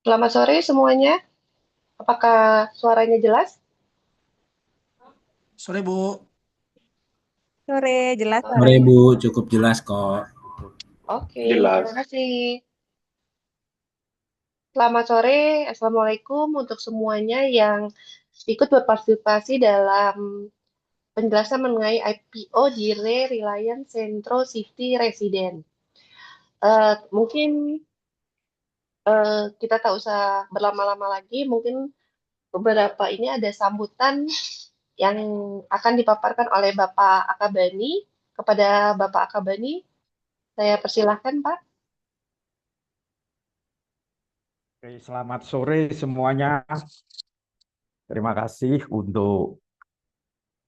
Selamat sore semuanya. Apakah suaranya jelas? Sore Bu. Sore, jelas Sore suaranya. Bu, cukup jelas kok. Oke, terima Jelas. kasih. Selamat sore, Assalamualaikum untuk semuanya yang ikut berpartisipasi dalam penjelasan mengenai IPO di Reliance Centro City Resident. Mungkin kita tak usah berlama-lama lagi, mungkin beberapa ini ada sambutan yang akan dipaparkan oleh Bapak Akabani. Kepada Bapak Akabani, saya persilahkan, Pak. Oke, selamat sore semuanya. Terima kasih untuk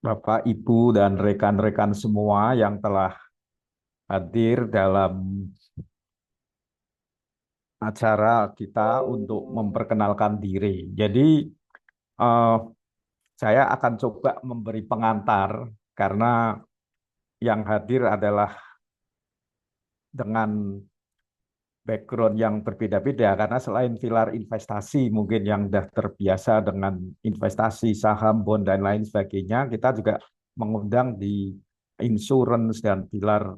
Bapak, Ibu, dan rekan-rekan semua yang telah hadir dalam acara kita untuk memperkenalkan diri. Jadi, eh, saya akan coba memberi pengantar karena yang hadir adalah dengan background yang berbeda-beda karena selain pilar investasi mungkin yang sudah terbiasa dengan investasi saham, bond dan lain sebagainya, kita juga mengundang di insurance dan pilar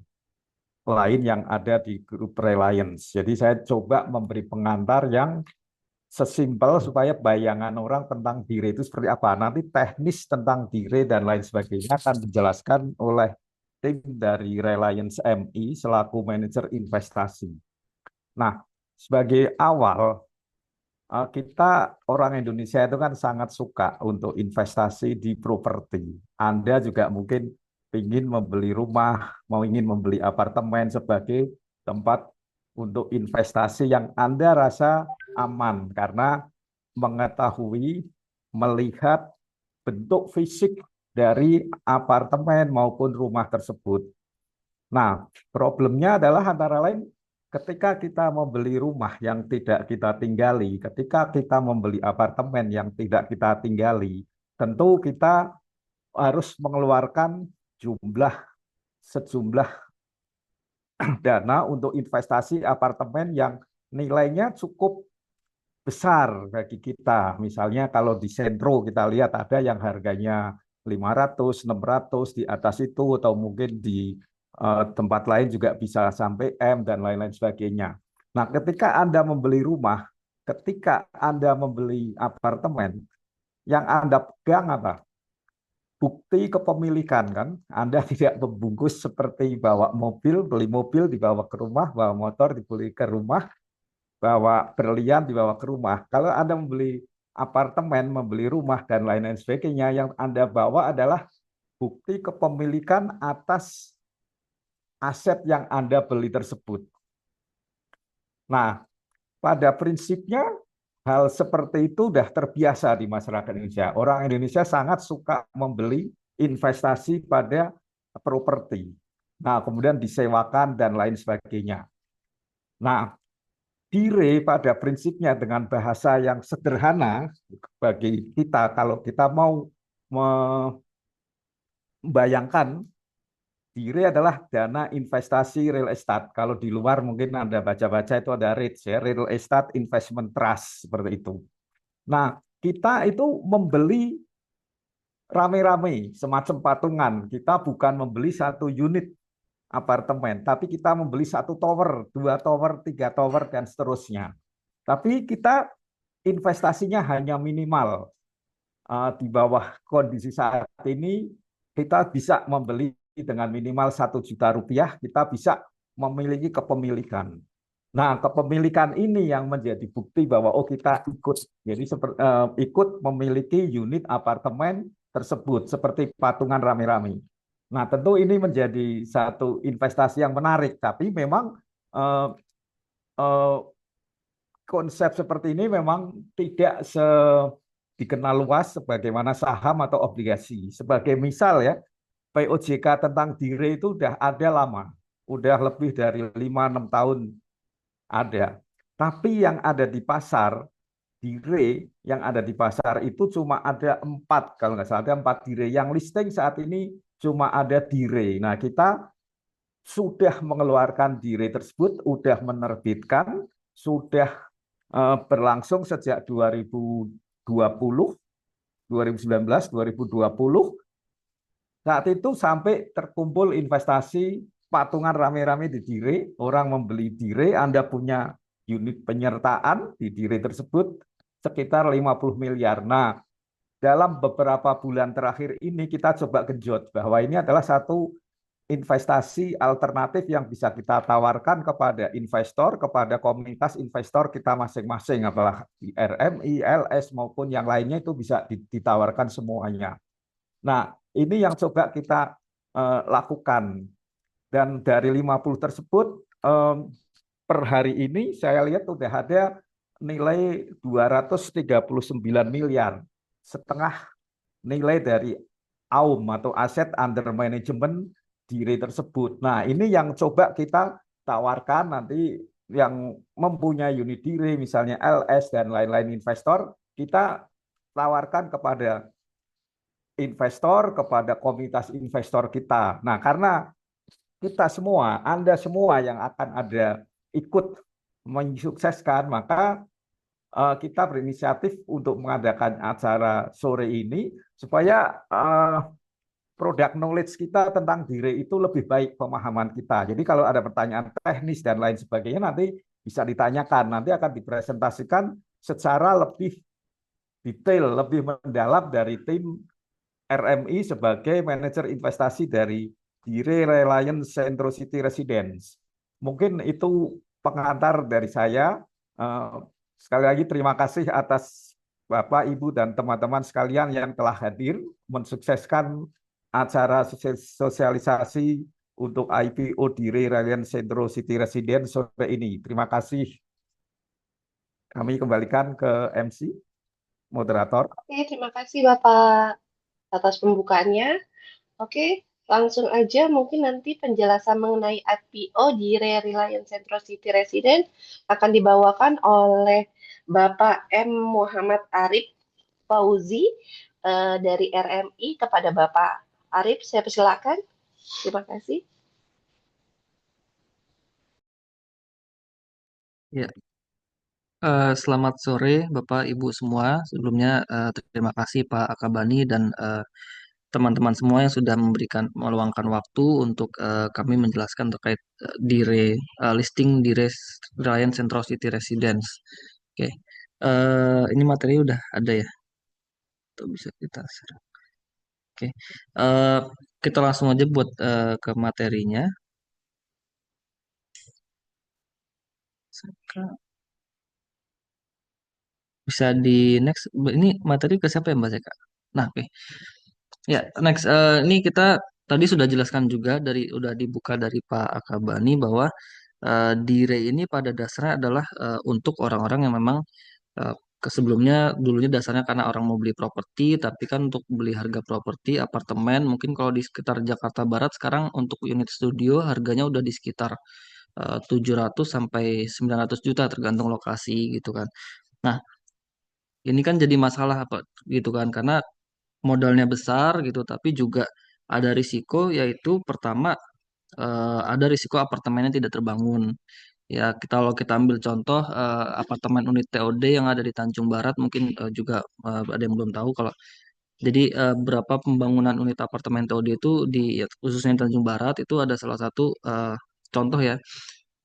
lain yang ada di grup Reliance. Jadi saya coba memberi pengantar yang sesimpel supaya bayangan orang tentang dire itu seperti apa. Nanti teknis tentang dire dan lain sebagainya akan dijelaskan oleh tim dari Reliance MI selaku manajer investasi. Nah, sebagai awal, kita orang Indonesia itu kan sangat suka untuk investasi di properti. Anda juga mungkin ingin membeli rumah, mau ingin membeli apartemen sebagai tempat untuk investasi yang Anda rasa aman karena mengetahui, melihat bentuk fisik dari apartemen maupun rumah tersebut. Nah, problemnya adalah antara lain ketika kita membeli rumah yang tidak kita tinggali, ketika kita membeli apartemen yang tidak kita tinggali, tentu kita harus mengeluarkan sejumlah dana untuk investasi apartemen yang nilainya cukup besar bagi kita. Misalnya kalau di Sentro kita lihat ada yang harganya 500, 600 di atas itu atau mungkin di tempat lain juga bisa sampai M dan lain-lain sebagainya. Nah, ketika Anda membeli rumah, ketika Anda membeli apartemen, yang Anda pegang apa? Bukti kepemilikan kan. Anda tidak membungkus seperti bawa mobil, beli mobil dibawa ke rumah, bawa motor dibeli ke rumah, bawa berlian dibawa ke rumah. Kalau Anda membeli apartemen, membeli rumah, dan lain-lain sebagainya, yang Anda bawa adalah bukti kepemilikan atas aset yang Anda beli tersebut. Nah, pada prinsipnya, hal seperti itu sudah terbiasa di masyarakat Indonesia. Orang Indonesia sangat suka membeli investasi pada properti. Nah, kemudian disewakan dan lain sebagainya. Nah, dire pada prinsipnya dengan bahasa yang sederhana bagi kita kalau kita mau membayangkan dire adalah dana investasi real estate. Kalau di luar mungkin Anda baca-baca itu ada REITs ya, Real Estate Investment Trust seperti itu. Nah, kita itu membeli rame-rame semacam patungan. Kita bukan membeli satu unit apartemen, tapi kita membeli satu tower, dua tower, tiga tower, dan seterusnya. Tapi kita investasinya hanya minimal. Di bawah kondisi saat ini, kita bisa membeli dengan minimal 1 juta rupiah, kita bisa memiliki kepemilikan. Nah, kepemilikan ini yang menjadi bukti bahwa oh kita ikut, jadi ikut memiliki unit apartemen tersebut seperti patungan rame-rame. Nah, tentu ini menjadi satu investasi yang menarik, tapi memang eh, eh, konsep seperti ini memang tidak dikenal luas sebagaimana saham atau obligasi. Sebagai misal ya, POJK tentang dire itu udah ada lama, udah lebih dari 5-6 tahun ada. Tapi yang ada di pasar, dire yang ada di pasar itu cuma ada 4, kalau nggak salah ada 4 dire. Yang listing saat ini cuma ada dire. Nah, kita sudah mengeluarkan dire tersebut, sudah menerbitkan, sudah berlangsung sejak 2020, 2019, 2020. Saat itu sampai terkumpul investasi patungan rame-rame di Dire, orang membeli Dire, Anda punya unit penyertaan di Dire tersebut sekitar 50 miliar. Nah, dalam beberapa bulan terakhir ini kita coba genjot bahwa ini adalah satu investasi alternatif yang bisa kita tawarkan kepada investor, kepada komunitas investor kita masing-masing, apalagi di RMI, LS maupun yang lainnya itu bisa ditawarkan semuanya. Nah, ini yang coba kita lakukan. Dan dari 50 tersebut, per hari ini saya lihat sudah ada nilai 239 miliar. Setengah nilai dari AUM atau Asset Under Management Dire tersebut. Nah, ini yang coba kita tawarkan nanti yang mempunyai unit Dire, misalnya LS dan lain-lain investor, kita tawarkan kepada investor, kepada komunitas investor kita. Nah, karena kita semua, Anda semua yang akan ada ikut mensukseskan, maka kita berinisiatif untuk mengadakan acara sore ini supaya produk knowledge kita tentang diri itu lebih baik pemahaman kita. Jadi kalau ada pertanyaan teknis dan lain sebagainya nanti bisa ditanyakan, nanti akan dipresentasikan secara lebih detail, lebih mendalam dari tim RMI sebagai manajer investasi dari Dire Reliance Centro City Residence. Mungkin itu pengantar dari saya. Eh, Sekali lagi terima kasih atas Bapak, Ibu, dan teman-teman sekalian yang telah hadir mensukseskan acara sosialisasi untuk IPO Dire Reliance Centro City Residence sore ini. Terima kasih. Kami kembalikan ke MC, moderator. Oke, terima kasih Bapak atas pembukaannya. Oke, langsung aja mungkin nanti penjelasan mengenai IPO di Reliance Centro City Residence akan dibawakan oleh Bapak M. Muhammad Arif Fauzi dari RMI kepada Bapak Arif. Saya persilakan. Terima kasih. Ya, selamat sore Bapak Ibu semua. Sebelumnya terima kasih Pak Akabani dan teman-teman semua yang sudah meluangkan waktu untuk kami menjelaskan terkait listing Dire Ryan Central City Residence. Oke, ini materi udah ada ya, tuh bisa kita share. Oke, eh, kita langsung aja buat ke materinya. Bisa di next. Ini materi ke siapa ya Mbak Zeka? Nah, oke. Ya, next. Ini kita tadi sudah jelaskan juga udah dibuka dari Pak Akabani bahwa dire ini pada dasarnya adalah untuk orang-orang yang memang eh, sebelumnya dulunya dasarnya karena orang mau beli properti, tapi kan untuk beli harga properti apartemen mungkin kalau di sekitar Jakarta Barat sekarang untuk unit studio harganya udah di sekitar 700 sampai 900 juta tergantung lokasi gitu kan. Nah, ini kan jadi masalah apa gitu kan karena modalnya besar gitu tapi juga ada risiko yaitu pertama ada risiko apartemennya tidak terbangun. Ya, kalau kita ambil contoh apartemen unit TOD yang ada di Tanjung Barat mungkin juga ada yang belum tahu kalau jadi berapa pembangunan unit apartemen TOD itu di ya, khususnya di Tanjung Barat itu ada salah satu contoh ya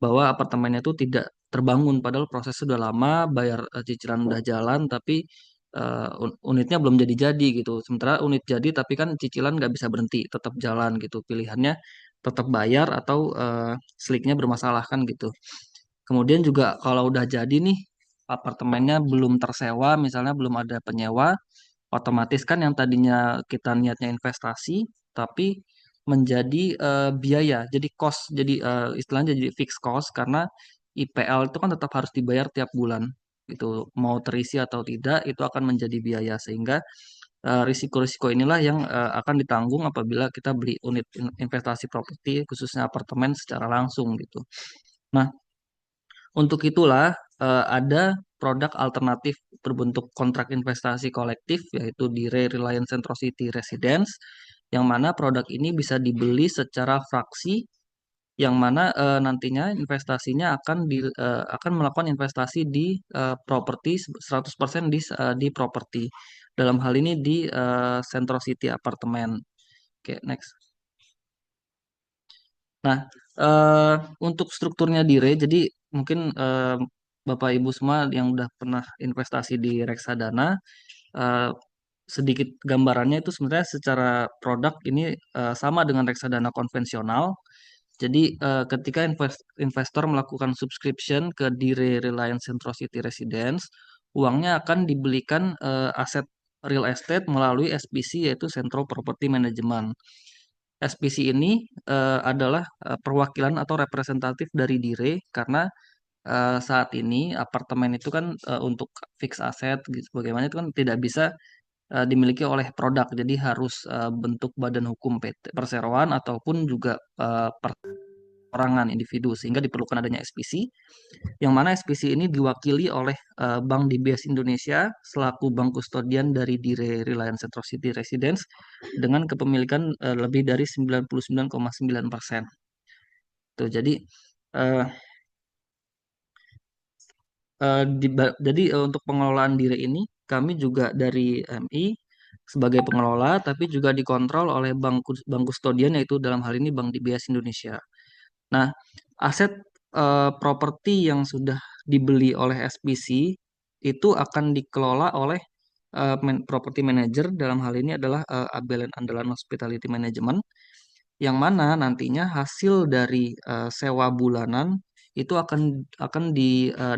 bahwa apartemennya itu tidak terbangun padahal proses sudah lama, bayar cicilan udah jalan tapi unitnya belum jadi-jadi gitu. Sementara unit jadi tapi kan cicilan nggak bisa berhenti, tetap jalan gitu. Pilihannya tetap bayar atau seliknya bermasalah kan gitu. Kemudian juga kalau udah jadi nih apartemennya belum tersewa, misalnya belum ada penyewa, otomatis kan yang tadinya kita niatnya investasi, tapi menjadi biaya, jadi cost, jadi istilahnya jadi fixed cost karena IPL itu kan tetap harus dibayar tiap bulan. Itu mau terisi atau tidak, itu akan menjadi biaya sehingga risiko-risiko inilah yang akan ditanggung apabila kita beli unit investasi properti khususnya apartemen secara langsung gitu. Nah, untuk itulah ada produk alternatif berbentuk kontrak investasi kolektif yaitu di Reliance Centro City Residence yang mana produk ini bisa dibeli secara fraksi yang mana nantinya investasinya akan melakukan investasi di properti 100% di properti. Dalam hal ini di Central City Apartemen. Oke, next. Nah, eh, untuk strukturnya di RE, jadi mungkin Bapak Ibu semua yang udah pernah investasi di reksadana, eh, sedikit gambarannya itu sebenarnya secara produk ini sama dengan reksadana konvensional. Jadi ketika investor melakukan subscription ke Dire Reliance Central City Residence, uangnya akan dibelikan aset real estate melalui SPC yaitu Central Property Management. SPC ini adalah perwakilan atau representatif dari Dire karena saat ini apartemen itu kan untuk fix aset gitu, bagaimana itu kan tidak bisa dimiliki oleh produk, jadi harus bentuk badan hukum PT perseroan ataupun juga perorangan individu sehingga diperlukan adanya SPC, yang mana SPC ini diwakili oleh Bank DBS Indonesia selaku bank kustodian dari Dire Reliance Central City Residence dengan kepemilikan lebih dari 99,9%. Tuh, jadi eh, untuk pengelolaan Dire ini kami juga dari MI sebagai pengelola, tapi juga dikontrol oleh bank kustodian yaitu dalam hal ini Bank DBS Indonesia. Nah, aset properti yang sudah dibeli oleh SPC itu akan dikelola oleh property manager, dalam hal ini adalah Abelen Andalan Hospitality Management, yang mana nantinya hasil dari sewa bulanan itu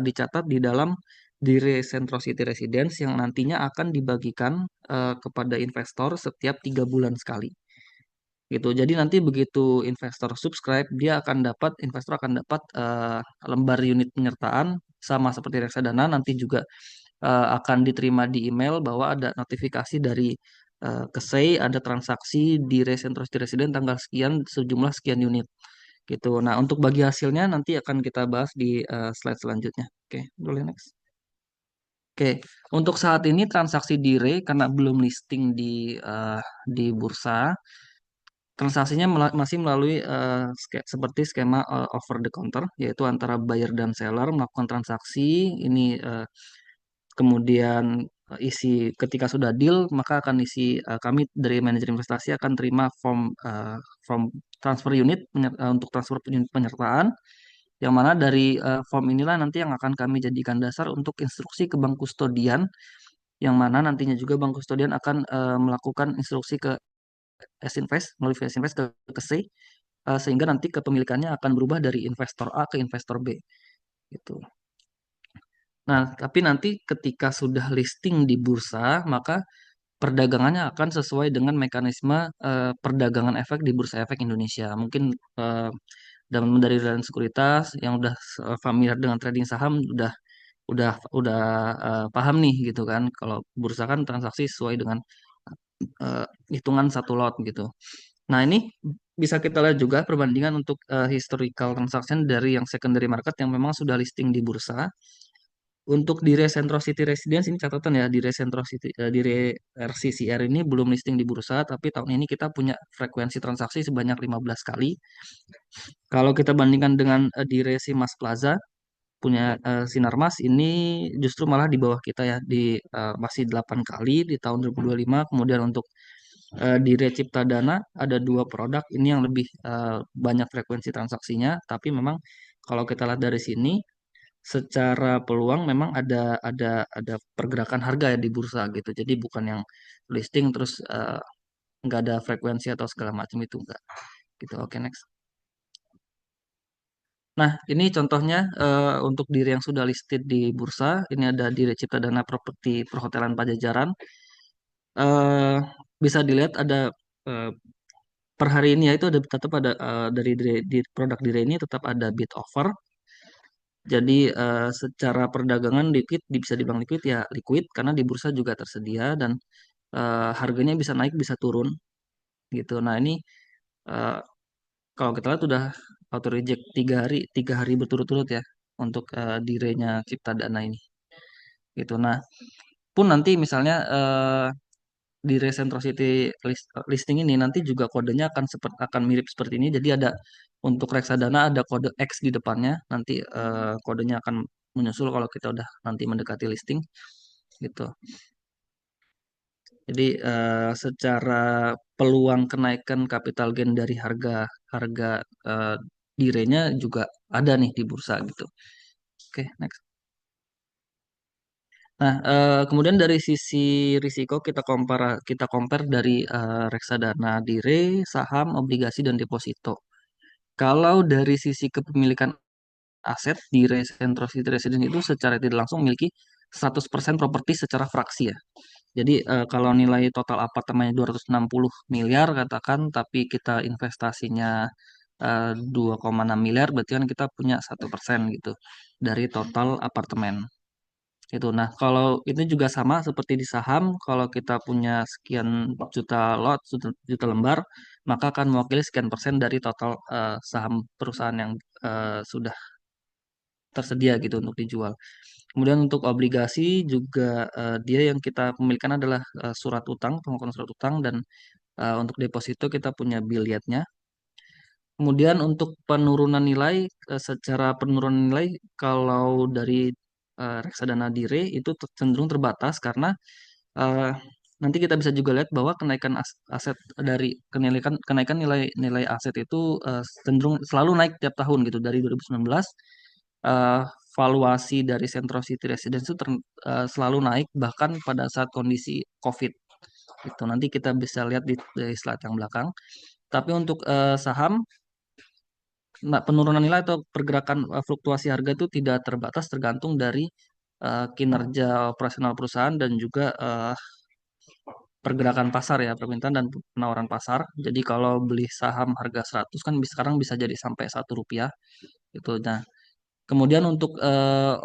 dicatat di dalam Dire Central City Residence yang nantinya akan dibagikan kepada investor setiap 3 bulan sekali gitu. Jadi nanti begitu investor subscribe, investor akan dapat lembar unit penyertaan sama seperti reksadana. Nanti juga akan diterima di email bahwa ada notifikasi dari KSEI, ada transaksi di Central City Resident tanggal sekian sejumlah sekian unit gitu. Nah, untuk bagi hasilnya nanti akan kita bahas di slide selanjutnya. Oke, boleh next. Oke, untuk saat ini transaksi di RE karena belum listing di bursa, transaksinya masih melalui seperti skema over the counter, yaitu antara buyer dan seller melakukan transaksi. Ini kemudian isi ketika sudah deal, maka akan kami dari manajer investasi akan terima form transfer unit untuk transfer unit penyertaan, yang mana dari form inilah nanti yang akan kami jadikan dasar untuk instruksi ke bank kustodian, yang mana nantinya juga bank kustodian akan melakukan instruksi ke S-Invest melalui S-Invest ke C, sehingga nanti kepemilikannya akan berubah dari investor A ke investor B gitu. Nah, tapi nanti ketika sudah listing di bursa, maka perdagangannya akan sesuai dengan mekanisme perdagangan efek di Bursa Efek Indonesia. Mungkin eh, dari Dana Sekuritas yang udah familiar dengan trading saham udah paham nih gitu kan. Kalau bursa kan transaksi sesuai dengan hitungan satu lot gitu. Nah, ini bisa kita lihat juga perbandingan untuk historical transaction dari yang secondary market yang memang sudah listing di bursa. Untuk di Central City Residence ini catatan ya, di Central City, di RCCR ini belum listing di bursa, tapi tahun ini kita punya frekuensi transaksi sebanyak 15 kali. Kalau kita bandingkan dengan di Mas Plaza punya Sinarmas ini justru malah di bawah kita ya, masih 8 kali di tahun 2025. Kemudian untuk di Cipta Dana ada 2 produk ini yang lebih banyak frekuensi transaksinya, tapi memang kalau kita lihat dari sini secara peluang memang ada pergerakan harga ya di bursa gitu. Jadi bukan yang listing terus nggak ada frekuensi atau segala macam, itu enggak gitu. Oke, next. Nah, ini contohnya untuk diri yang sudah listed di bursa. Ini ada Dire Cipta Dana Properti Perhotelan Pajajaran. eh Bisa dilihat ada eh, per hari ini ya itu tetap ada di produk Dire ini tetap ada bid offer. Jadi secara perdagangan bisa dibilang liquid ya liquid karena di bursa juga tersedia dan harganya bisa naik bisa turun gitu. Nah, ini eh, kalau kita lihat udah auto reject 3 hari berturut-turut ya untuk direnya Cipta Dana ini gitu. Nah, pun nanti misalnya di reciprocity listing ini nanti juga kodenya akan mirip seperti ini. Jadi ada untuk reksadana ada kode X di depannya. Nanti kodenya akan menyusul kalau kita udah nanti mendekati listing gitu. Jadi secara peluang kenaikan capital gain dari harga harga eh, direnya juga ada nih di bursa gitu. Oke, next. Nah, kemudian dari sisi risiko kita compare dari reksadana dire, saham, obligasi dan deposito. Kalau dari sisi kepemilikan aset di Centrosity Residence itu secara tidak langsung memiliki 100% properti secara fraksi ya. Jadi kalau nilai total apartemennya 260 miliar katakan, tapi kita investasinya 2,6 miliar, berarti kan kita punya 1% gitu dari total apartemen. Itu. Nah, kalau itu juga sama seperti di saham, kalau kita punya sekian juta lot, juta lembar, maka akan mewakili sekian persen dari total saham perusahaan yang sudah tersedia gitu untuk dijual. Kemudian untuk obligasi juga dia yang kita pemilikan adalah surat utang, pengukuran surat utang dan untuk deposito kita punya bilietnya. Kemudian untuk penurunan nilai secara penurunan nilai kalau dari reksadana dire itu cenderung terbatas karena eh, nanti kita bisa juga lihat bahwa kenaikan aset dari kenaikan kenaikan nilai nilai aset itu cenderung selalu naik tiap tahun gitu dari 2019 eh, valuasi dari Central City Residence itu selalu naik bahkan pada saat kondisi COVID itu nanti kita bisa lihat di slide yang belakang. Tapi untuk saham penurunan nilai atau pergerakan fluktuasi harga itu tidak terbatas tergantung dari kinerja operasional perusahaan dan juga pergerakan pasar ya, permintaan dan penawaran pasar. Jadi kalau beli saham harga 100 kan sekarang bisa jadi sampai Rp1 itu. Nah, kemudian untuk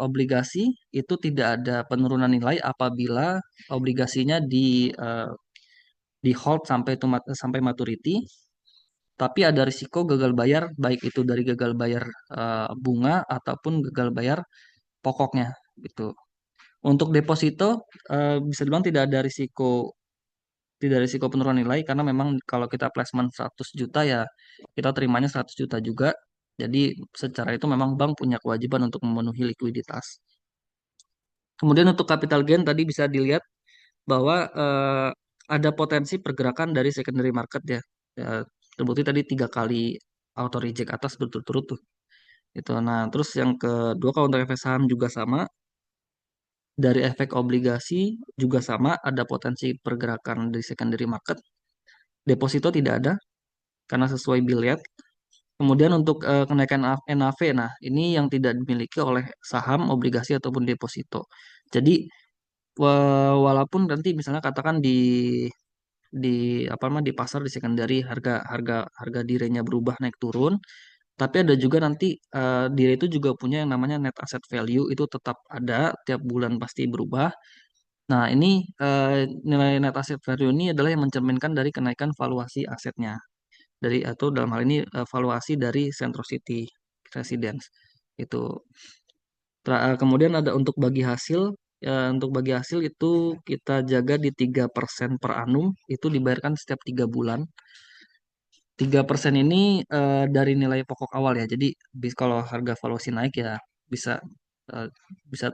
obligasi itu tidak ada penurunan nilai apabila obligasinya di hold sampai maturity, tapi ada risiko gagal bayar baik itu dari gagal bayar bunga ataupun gagal bayar pokoknya gitu. Untuk deposito bisa dibilang tidak ada risiko penurunan nilai karena memang kalau kita placement 100 juta ya kita terimanya 100 juta juga. Jadi secara itu memang bank punya kewajiban untuk memenuhi likuiditas. Kemudian untuk capital gain tadi bisa dilihat bahwa ada potensi pergerakan dari secondary market ya. Ya, terbukti tadi 3 kali auto reject atas berturut-turut tuh. Itu. Nah, terus yang kedua kalau untuk efek saham juga sama. Dari efek obligasi juga sama, ada potensi pergerakan dari secondary market. Deposito tidak ada karena sesuai biliet. Kemudian untuk kenaikan NAV, nah ini yang tidak dimiliki oleh saham, obligasi ataupun deposito. Jadi walaupun nanti misalnya katakan di apa namanya di pasar di secondary harga harga harga direnya berubah naik turun, tapi ada juga nanti dire itu juga punya yang namanya net asset value itu tetap ada tiap bulan pasti berubah. Nah, ini nilai net asset value ini adalah yang mencerminkan dari kenaikan valuasi asetnya atau dalam hal ini valuasi dari Centro City Residence itu. Kemudian ada untuk bagi hasil, untuk bagi hasil itu kita jaga di 3% per annum, itu dibayarkan setiap 3 bulan. 3% ini dari nilai pokok awal ya. Jadi kalau harga valuasi naik ya bisa eh, bisa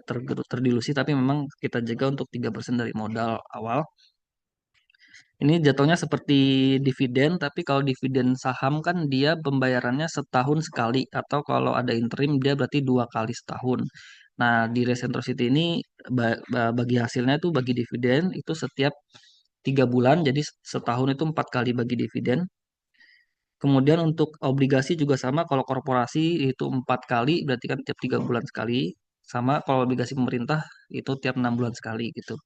terdilusi, tapi memang kita jaga untuk 3% dari modal awal. Ini jatuhnya seperti dividen, tapi kalau dividen saham kan dia pembayarannya setahun sekali, atau kalau ada interim dia berarti 2 kali setahun. Nah, di Recentro City ini bagi hasilnya itu bagi dividen itu setiap 3 bulan, jadi setahun itu 4 kali bagi dividen. Kemudian untuk obligasi juga sama, kalau korporasi itu 4 kali, berarti kan tiap 3 bulan sekali. Sama kalau obligasi pemerintah itu tiap 6 bulan sekali gitu.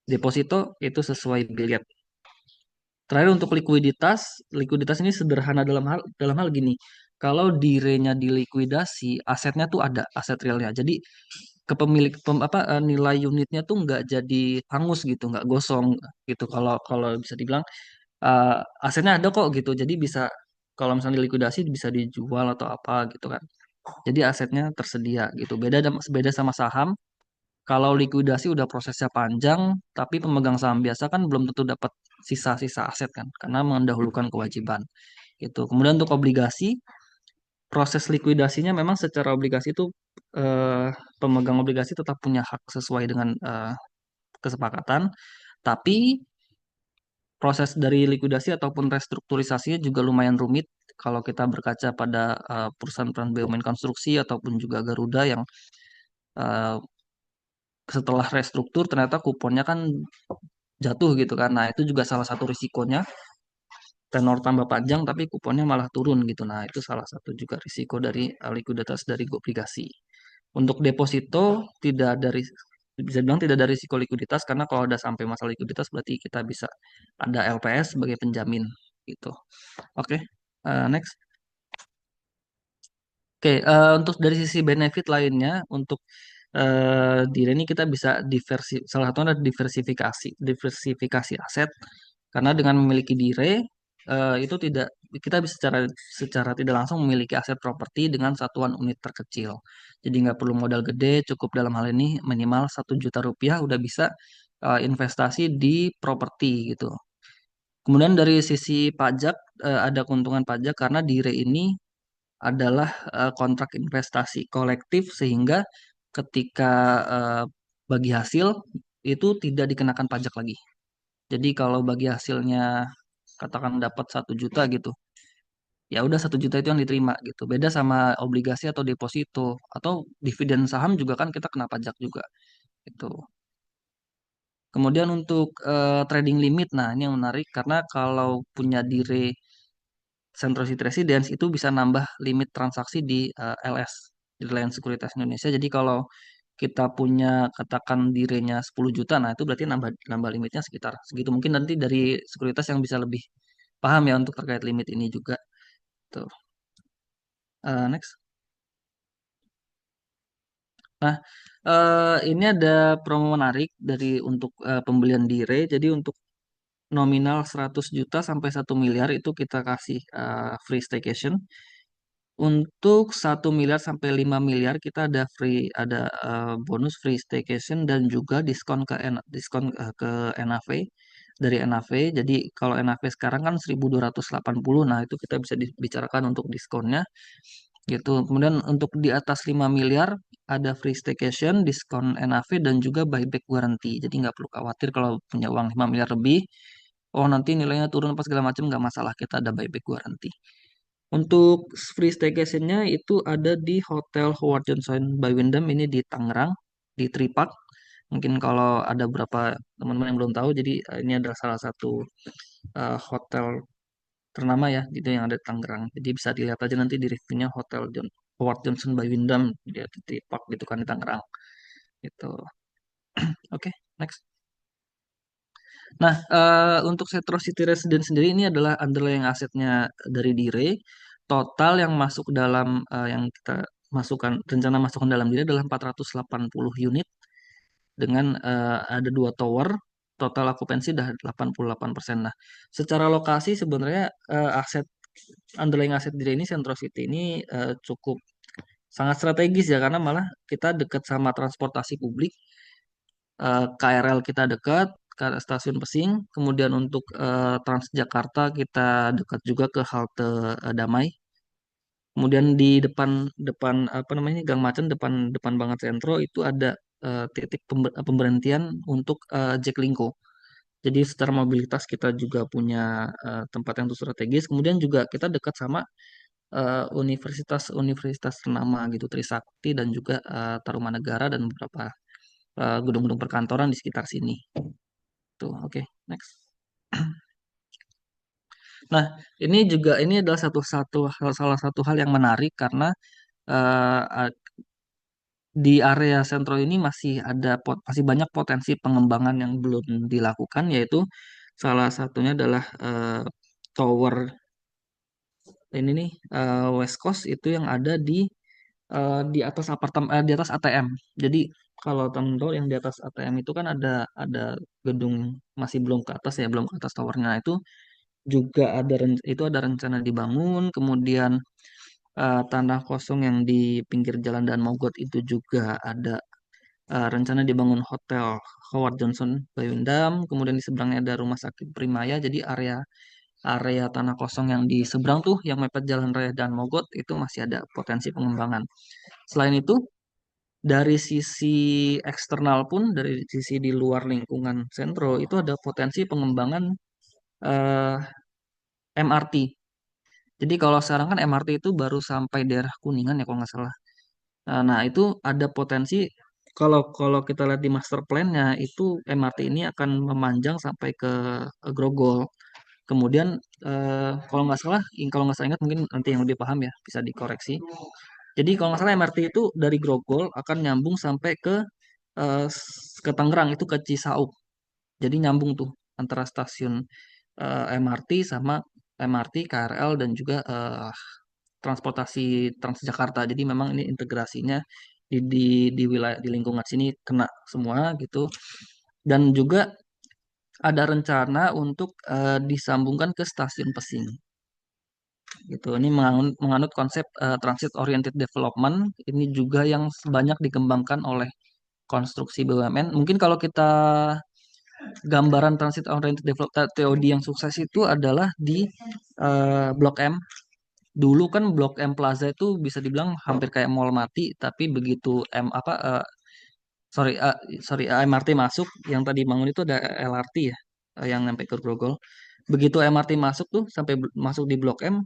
Deposito itu sesuai biliet. Terakhir untuk likuiditas, likuiditas ini sederhana dalam hal gini. Kalau direnya dilikuidasi, asetnya tuh ada aset realnya. Jadi nilai unitnya tuh nggak jadi hangus gitu, nggak gosong gitu. Kalau kalau bisa dibilang eh, asetnya ada kok gitu. Jadi bisa kalau misalnya dilikuidasi bisa dijual atau apa gitu kan. Jadi asetnya tersedia gitu. Beda sama saham. Kalau likuidasi udah prosesnya panjang, tapi pemegang saham biasa kan belum tentu dapat sisa-sisa aset kan, karena mendahulukan kewajiban. Gitu. Kemudian untuk obligasi, proses likuidasinya memang secara obligasi itu eh, pemegang obligasi tetap punya hak sesuai dengan kesepakatan, tapi proses dari likuidasi ataupun restrukturisasinya juga lumayan rumit kalau kita berkaca pada perusahaan-perusahaan BUMN konstruksi ataupun juga Garuda yang eh, setelah restruktur ternyata kuponnya kan jatuh gitu kan. Nah, itu juga salah satu risikonya. Tenor tambah panjang tapi kuponnya malah turun gitu. Nah, itu salah satu juga risiko dari likuiditas dari obligasi. Untuk deposito tidak dari bisa bilang tidak ada risiko likuiditas karena kalau ada sampai masa likuiditas berarti kita bisa ada LPS sebagai penjamin gitu. Oke, next. Oke, untuk dari sisi benefit lainnya, untuk di ini kita bisa salah satunya adalah diversifikasi aset, karena dengan memiliki dire itu tidak kita bisa secara tidak langsung memiliki aset properti dengan satuan unit terkecil. Jadi nggak perlu modal gede, cukup dalam hal ini minimal 1 juta rupiah udah bisa investasi di properti gitu. Kemudian dari sisi pajak ada keuntungan pajak karena dire ini adalah kontrak investasi kolektif sehingga ketika eh, bagi hasil itu tidak dikenakan pajak lagi. Jadi kalau bagi hasilnya katakan dapat 1 juta gitu, ya udah 1 juta itu yang diterima gitu. Beda sama obligasi atau deposito atau dividen saham juga kan kita kena pajak juga gitu. Kemudian untuk trading limit, nah ini yang menarik karena kalau punya dire Centrosity Residence itu bisa nambah limit transaksi di LS, di Reliance Sekuritas Indonesia. Jadi kalau kita punya katakan direnya 10 juta, nah itu berarti nambah nambah limitnya sekitar segitu. Mungkin nanti dari sekuritas yang bisa lebih paham ya untuk terkait limit ini juga. Tuh. Next. Nah, ini ada promo menarik dari untuk pembelian dire. Jadi untuk nominal 100 juta sampai 1 miliar itu kita kasih free staycation. Untuk 1 miliar sampai 5 miliar kita ada bonus free staycation dan juga diskon ke NAV dari NAV. Jadi kalau NAV sekarang kan 1.280, nah itu kita bisa dibicarakan untuk diskonnya gitu. Kemudian untuk di atas 5 miliar ada free staycation, diskon NAV dan juga buyback guarantee. Jadi nggak perlu khawatir kalau punya uang 5 miliar lebih, oh nanti nilainya turun apa segala macam nggak masalah, kita ada buyback guarantee. Untuk free staycation-nya itu ada di Hotel Howard Johnson by Wyndham ini di Tangerang, di Tripark. Mungkin kalau ada beberapa teman-teman yang belum tahu, jadi ini adalah salah satu hotel ternama ya, gitu yang ada di Tangerang. Jadi bisa dilihat aja nanti di reviewnya Howard Johnson by Wyndham dia di Tripark gitu kan di Tangerang. Gitu. Oke, next. Nah, untuk Setro City Residence sendiri ini adalah underlying asetnya dari Dire. Total yang masuk dalam yang kita masukkan rencana masukkan dalam Dire adalah 480 unit dengan ada 2 tower. Total okupansi udah 88%. Nah, secara lokasi sebenarnya aset underlying aset Dire ini Centro City ini cukup sangat strategis ya karena malah kita dekat sama transportasi publik. KRL kita dekat ke stasiun Pesing, kemudian untuk Transjakarta kita dekat juga ke halte Damai. Kemudian di depan depan apa namanya Gang Macan depan depan banget Sentro itu ada titik pemberhentian untuk Jaklingko. Jadi secara mobilitas kita juga punya tempat yang strategis. Kemudian juga kita dekat sama universitas-universitas ternama gitu, Trisakti dan juga Tarumanegara dan beberapa gedung-gedung perkantoran di sekitar sini. Tuh, oke, next. Nah, ini adalah salah satu hal yang menarik karena eh, di area sentro ini masih banyak potensi pengembangan yang belum dilakukan, yaitu salah satunya adalah tower ini nih West Coast itu yang ada di atas di atas ATM. Jadi kalau teman tahu yang di atas ATM itu kan ada gedung masih belum ke atas ya, belum ke atas towernya. Nah, itu juga itu ada rencana dibangun, kemudian tanah kosong yang di pinggir jalan dan Mogot itu juga ada rencana dibangun hotel Howard Johnson by Wyndham, kemudian di seberangnya ada rumah sakit Primaya. Jadi area area tanah kosong yang di seberang tuh yang mepet Jalan Raya dan Mogot itu masih ada potensi pengembangan. Selain itu, dari sisi eksternal pun, dari sisi di luar lingkungan sentro itu ada potensi pengembangan eh, MRT. Jadi kalau sekarang kan MRT itu baru sampai daerah Kuningan ya kalau nggak salah. Nah, itu ada potensi kalau kalau kita lihat di master plan-nya itu MRT ini akan memanjang sampai ke Grogol. Kemudian kalau nggak salah ingat mungkin nanti yang lebih paham ya bisa dikoreksi. Jadi kalau nggak salah MRT itu dari Grogol akan nyambung sampai ke Tangerang itu ke Cisauk. Jadi nyambung tuh antara stasiun MRT sama MRT, KRL dan juga transportasi Transjakarta. Jadi memang ini integrasinya di wilayah di lingkungan sini kena semua gitu. Dan juga ada rencana untuk disambungkan ke stasiun Pesing gitu. Ini menganut konsep transit oriented development. Ini juga yang banyak dikembangkan oleh konstruksi BUMN. Mungkin kalau kita gambaran transit oriented development TOD yang sukses itu adalah di Blok M. Dulu kan Blok M Plaza itu bisa dibilang hampir kayak mall mati, tapi begitu sorry MRT masuk, yang tadi bangun itu ada LRT ya, yang sampai ke Grogol. Begitu MRT masuk tuh sampai masuk di Blok M,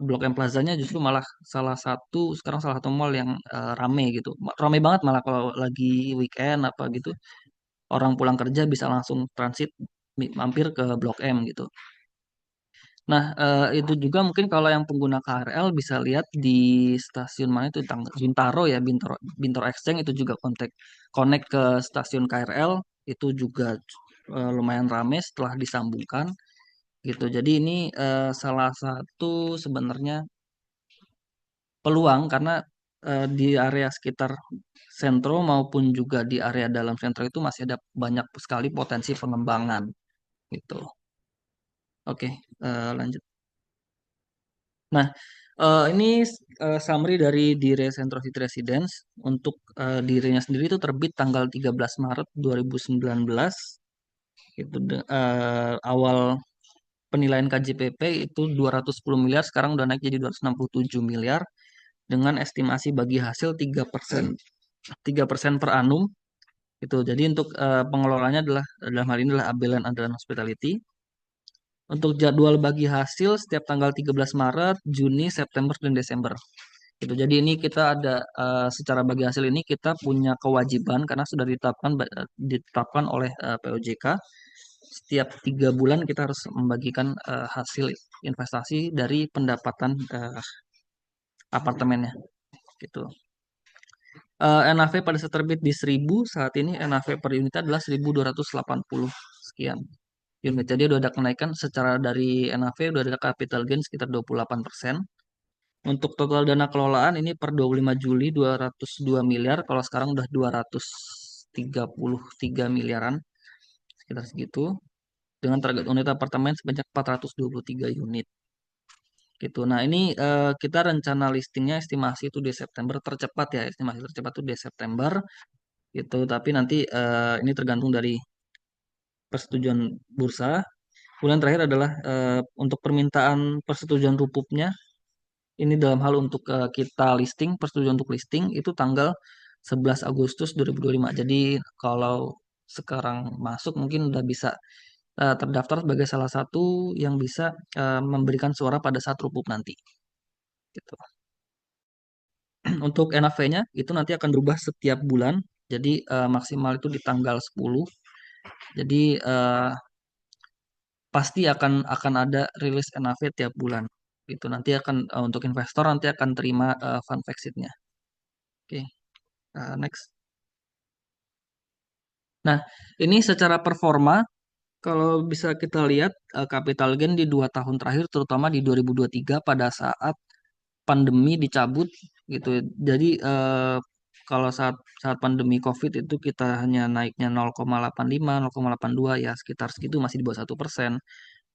Blok M Plazanya justru malah sekarang salah satu mall yang rame gitu. Rame banget malah kalau lagi weekend apa gitu, orang pulang kerja bisa langsung transit mampir ke Blok M gitu. Nah, itu juga mungkin kalau yang pengguna KRL bisa lihat di stasiun mana itu Bintaro ya, Bintaro, Bintaro Exchange itu juga connect ke stasiun KRL itu juga lumayan rame setelah disambungkan gitu. Jadi ini salah satu sebenarnya peluang karena di area sekitar sentro maupun juga di area dalam sentro itu masih ada banyak sekali potensi pengembangan gitu. Oke, lanjut. Nah, ini summary dari Dire Centro City Residence. Untuk dirinya sendiri itu terbit tanggal 13 Maret 2019. Itu awal penilaian KJPP itu 210 miliar, sekarang udah naik jadi 267 miliar dengan estimasi bagi hasil 3%. 3% per annum. Itu. Jadi untuk pengelolanya adalah dalam hal ini adalah Abelan Andalan Hospitality. Untuk jadwal bagi hasil setiap tanggal 13 Maret, Juni, September, dan Desember. Gitu. Jadi ini kita ada secara bagi hasil ini kita punya kewajiban karena sudah ditetapkan oleh POJK setiap 3 bulan kita harus membagikan hasil investasi dari pendapatan apartemennya gitu. NAV pada saat terbit di 1000 saat ini NAV per unit adalah 1280 sekian unit. Jadi udah ada kenaikan secara dari NAV udah ada capital gain sekitar 28%. Untuk total dana kelolaan ini per 25 Juli 202 miliar, kalau sekarang udah 233 miliaran, sekitar segitu. Dengan target unit apartemen sebanyak 423 unit. Gitu. Nah, ini kita rencana listingnya estimasi itu di September tercepat ya, estimasi tercepat itu di September gitu. Tapi nanti ini tergantung dari persetujuan bursa. Kemudian terakhir adalah untuk permintaan persetujuan rupupnya. Ini dalam hal untuk kita listing, persetujuan untuk listing itu tanggal 11 Agustus 2025. Jadi kalau sekarang masuk mungkin udah bisa terdaftar sebagai salah satu yang bisa memberikan suara pada saat rupuk nanti. Gitu. Untuk NAV-nya itu nanti akan berubah setiap bulan. Jadi maksimal itu di tanggal 10. Jadi pasti akan ada rilis NAV tiap bulan. Itu nanti akan untuk investor nanti akan terima fund exit-nya. Oke, next. Nah, ini secara performa kalau bisa kita lihat capital gain di 2 tahun terakhir terutama di 2023 pada saat pandemi dicabut gitu. Jadi kalau saat saat pandemi COVID itu kita hanya naiknya 0,85, 0,82 ya sekitar segitu masih di bawah 1%.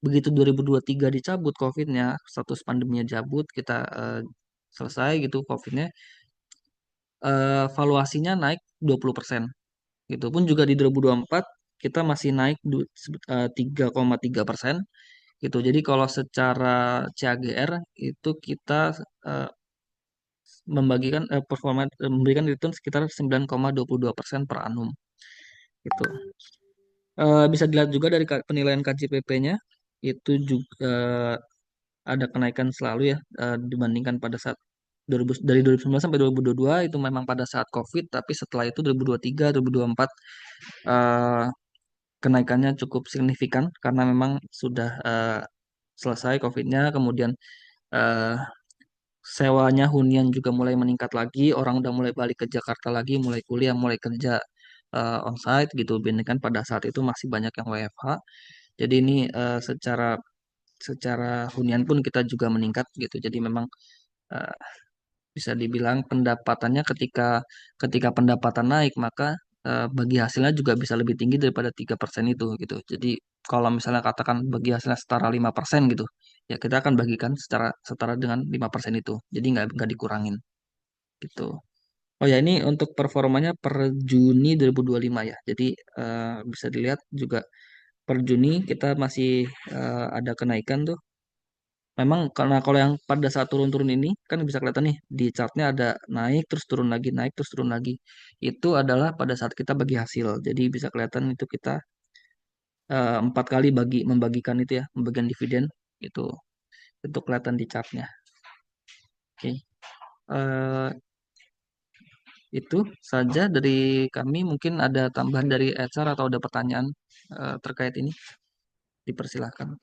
Begitu 2023 dicabut COVID-nya, status pandeminya cabut, kita selesai gitu COVID-nya. valuasinya naik 20%. Gitu pun juga di 2024 kita masih naik 3,3% gitu. Jadi kalau secara CAGR itu kita eh, memberikan return sekitar 9,22% per annum gitu. Bisa dilihat juga dari penilaian KJPP-nya itu juga ada kenaikan selalu ya, dibandingkan pada saat dari 2019 sampai 2022 itu memang pada saat COVID, tapi setelah itu 2023, 2024 eh, kenaikannya cukup signifikan karena memang sudah selesai COVID-nya, kemudian eh, sewanya hunian juga mulai meningkat lagi, orang udah mulai balik ke Jakarta lagi, mulai kuliah, mulai kerja onsite gitu, dibandingkan pada saat itu masih banyak yang WFH. Jadi ini secara secara hunian pun kita juga meningkat gitu. Jadi memang eh, bisa dibilang pendapatannya ketika ketika pendapatan naik maka bagi hasilnya juga bisa lebih tinggi daripada 3% itu gitu. Jadi kalau misalnya katakan bagi hasilnya setara 5% gitu, ya kita akan bagikan secara setara dengan 5% itu. Jadi nggak dikurangin gitu. Oh ya, ini untuk performanya per Juni 2025 ya. Jadi bisa dilihat juga per Juni kita masih ada kenaikan tuh. Memang karena kalau yang pada saat turun-turun ini kan bisa kelihatan nih di chartnya ada naik terus turun lagi, naik terus turun lagi. Itu adalah pada saat kita bagi hasil. Jadi bisa kelihatan itu kita 4 kali membagikan itu ya, membagikan dividen itu kelihatan di chartnya. Oke. Eh, itu saja dari kami. Mungkin ada tambahan dari HR atau ada pertanyaan terkait ini, dipersilahkan.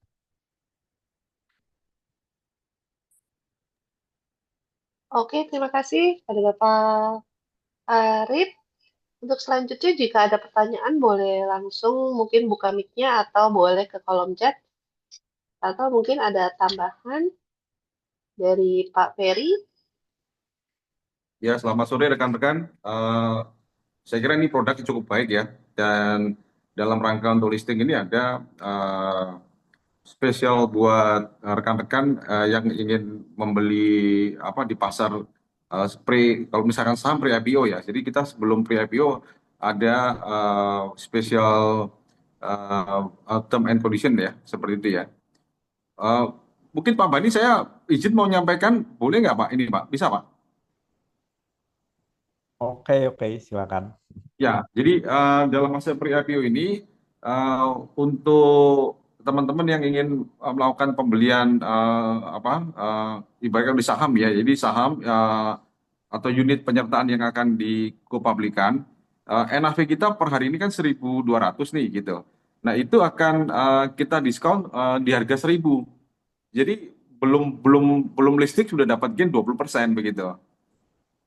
Oke, terima kasih pada Bapak Arif. Untuk selanjutnya, jika ada pertanyaan, boleh langsung mungkin buka mic-nya atau boleh ke kolom chat. Atau mungkin ada tambahan dari Pak Ferry. Ya, selamat sore rekan-rekan. Saya kira ini produknya cukup baik ya. Dan dalam rangka untuk listing ini ada spesial buat rekan-rekan yang ingin membeli apa di pasar kalau misalkan saham pre-IPO ya. Jadi kita sebelum pre-IPO ada spesial term and condition ya, seperti itu ya. Eh, Mungkin Pak Bani saya izin mau nyampaikan, boleh nggak Pak? Ini Pak, bisa Pak? Oke, oke, silakan. Ya, jadi dalam masa pre-IPO ini untuk teman-teman yang ingin melakukan pembelian ibaratnya di saham ya, jadi saham atau unit penyertaan yang akan dikopublikan, NAV kita per hari ini kan 1.200 nih gitu. Nah, itu akan kita diskon di harga 1.000. Jadi belum belum belum listing sudah dapat gain 20% begitu.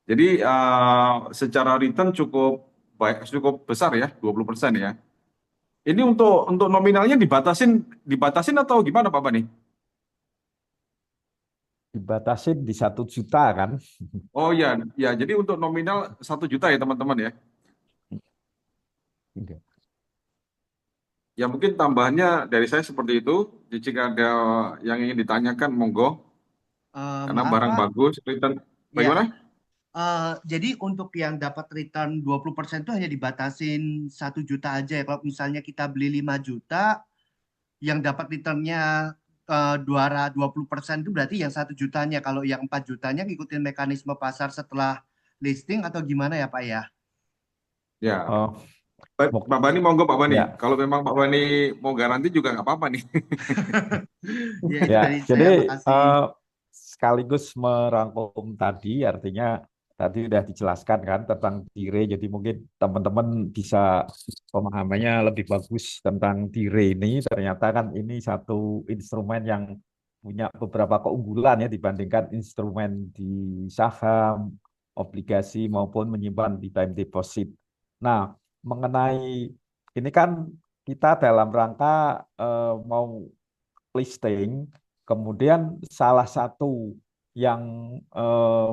Jadi secara return cukup baik, cukup besar ya, 20% ya. Ini untuk nominalnya dibatasin dibatasin atau gimana Pak Bani? Dibatasin di 1 juta kan? Oh ya, ya. Jadi untuk nominal 1 juta ya teman-teman ya. Enggak. Ya mungkin tambahannya dari saya seperti itu. Jika ada yang ingin ditanyakan, monggo. Karena Maaf barang Pak, bagus, return. ya. Bagaimana? Jadi untuk yang dapat return 20% itu hanya dibatasin 1 juta aja ya. Kalau misalnya kita beli 5 juta, yang dapat returnnya 20% itu berarti yang 1 jutanya. Kalau yang 4 jutanya ngikutin mekanisme pasar setelah listing atau gimana ya Pak ya? Ya. Oh, Pak Bani, monggo Pak Bani. ya, Kalau memang Pak Bani mau garansi juga nggak apa-apa nih. Ya itu ya. dari Jadi saya, makasih. sekaligus merangkum tadi, artinya tadi sudah dijelaskan kan tentang dire. Jadi mungkin teman-teman bisa pemahamannya lebih bagus tentang dire ini. Ternyata kan ini satu instrumen yang punya beberapa keunggulan ya dibandingkan instrumen di saham, obligasi maupun menyimpan di time deposit. Nah, mengenai ini kan kita dalam rangka mau listing, kemudian yang eh,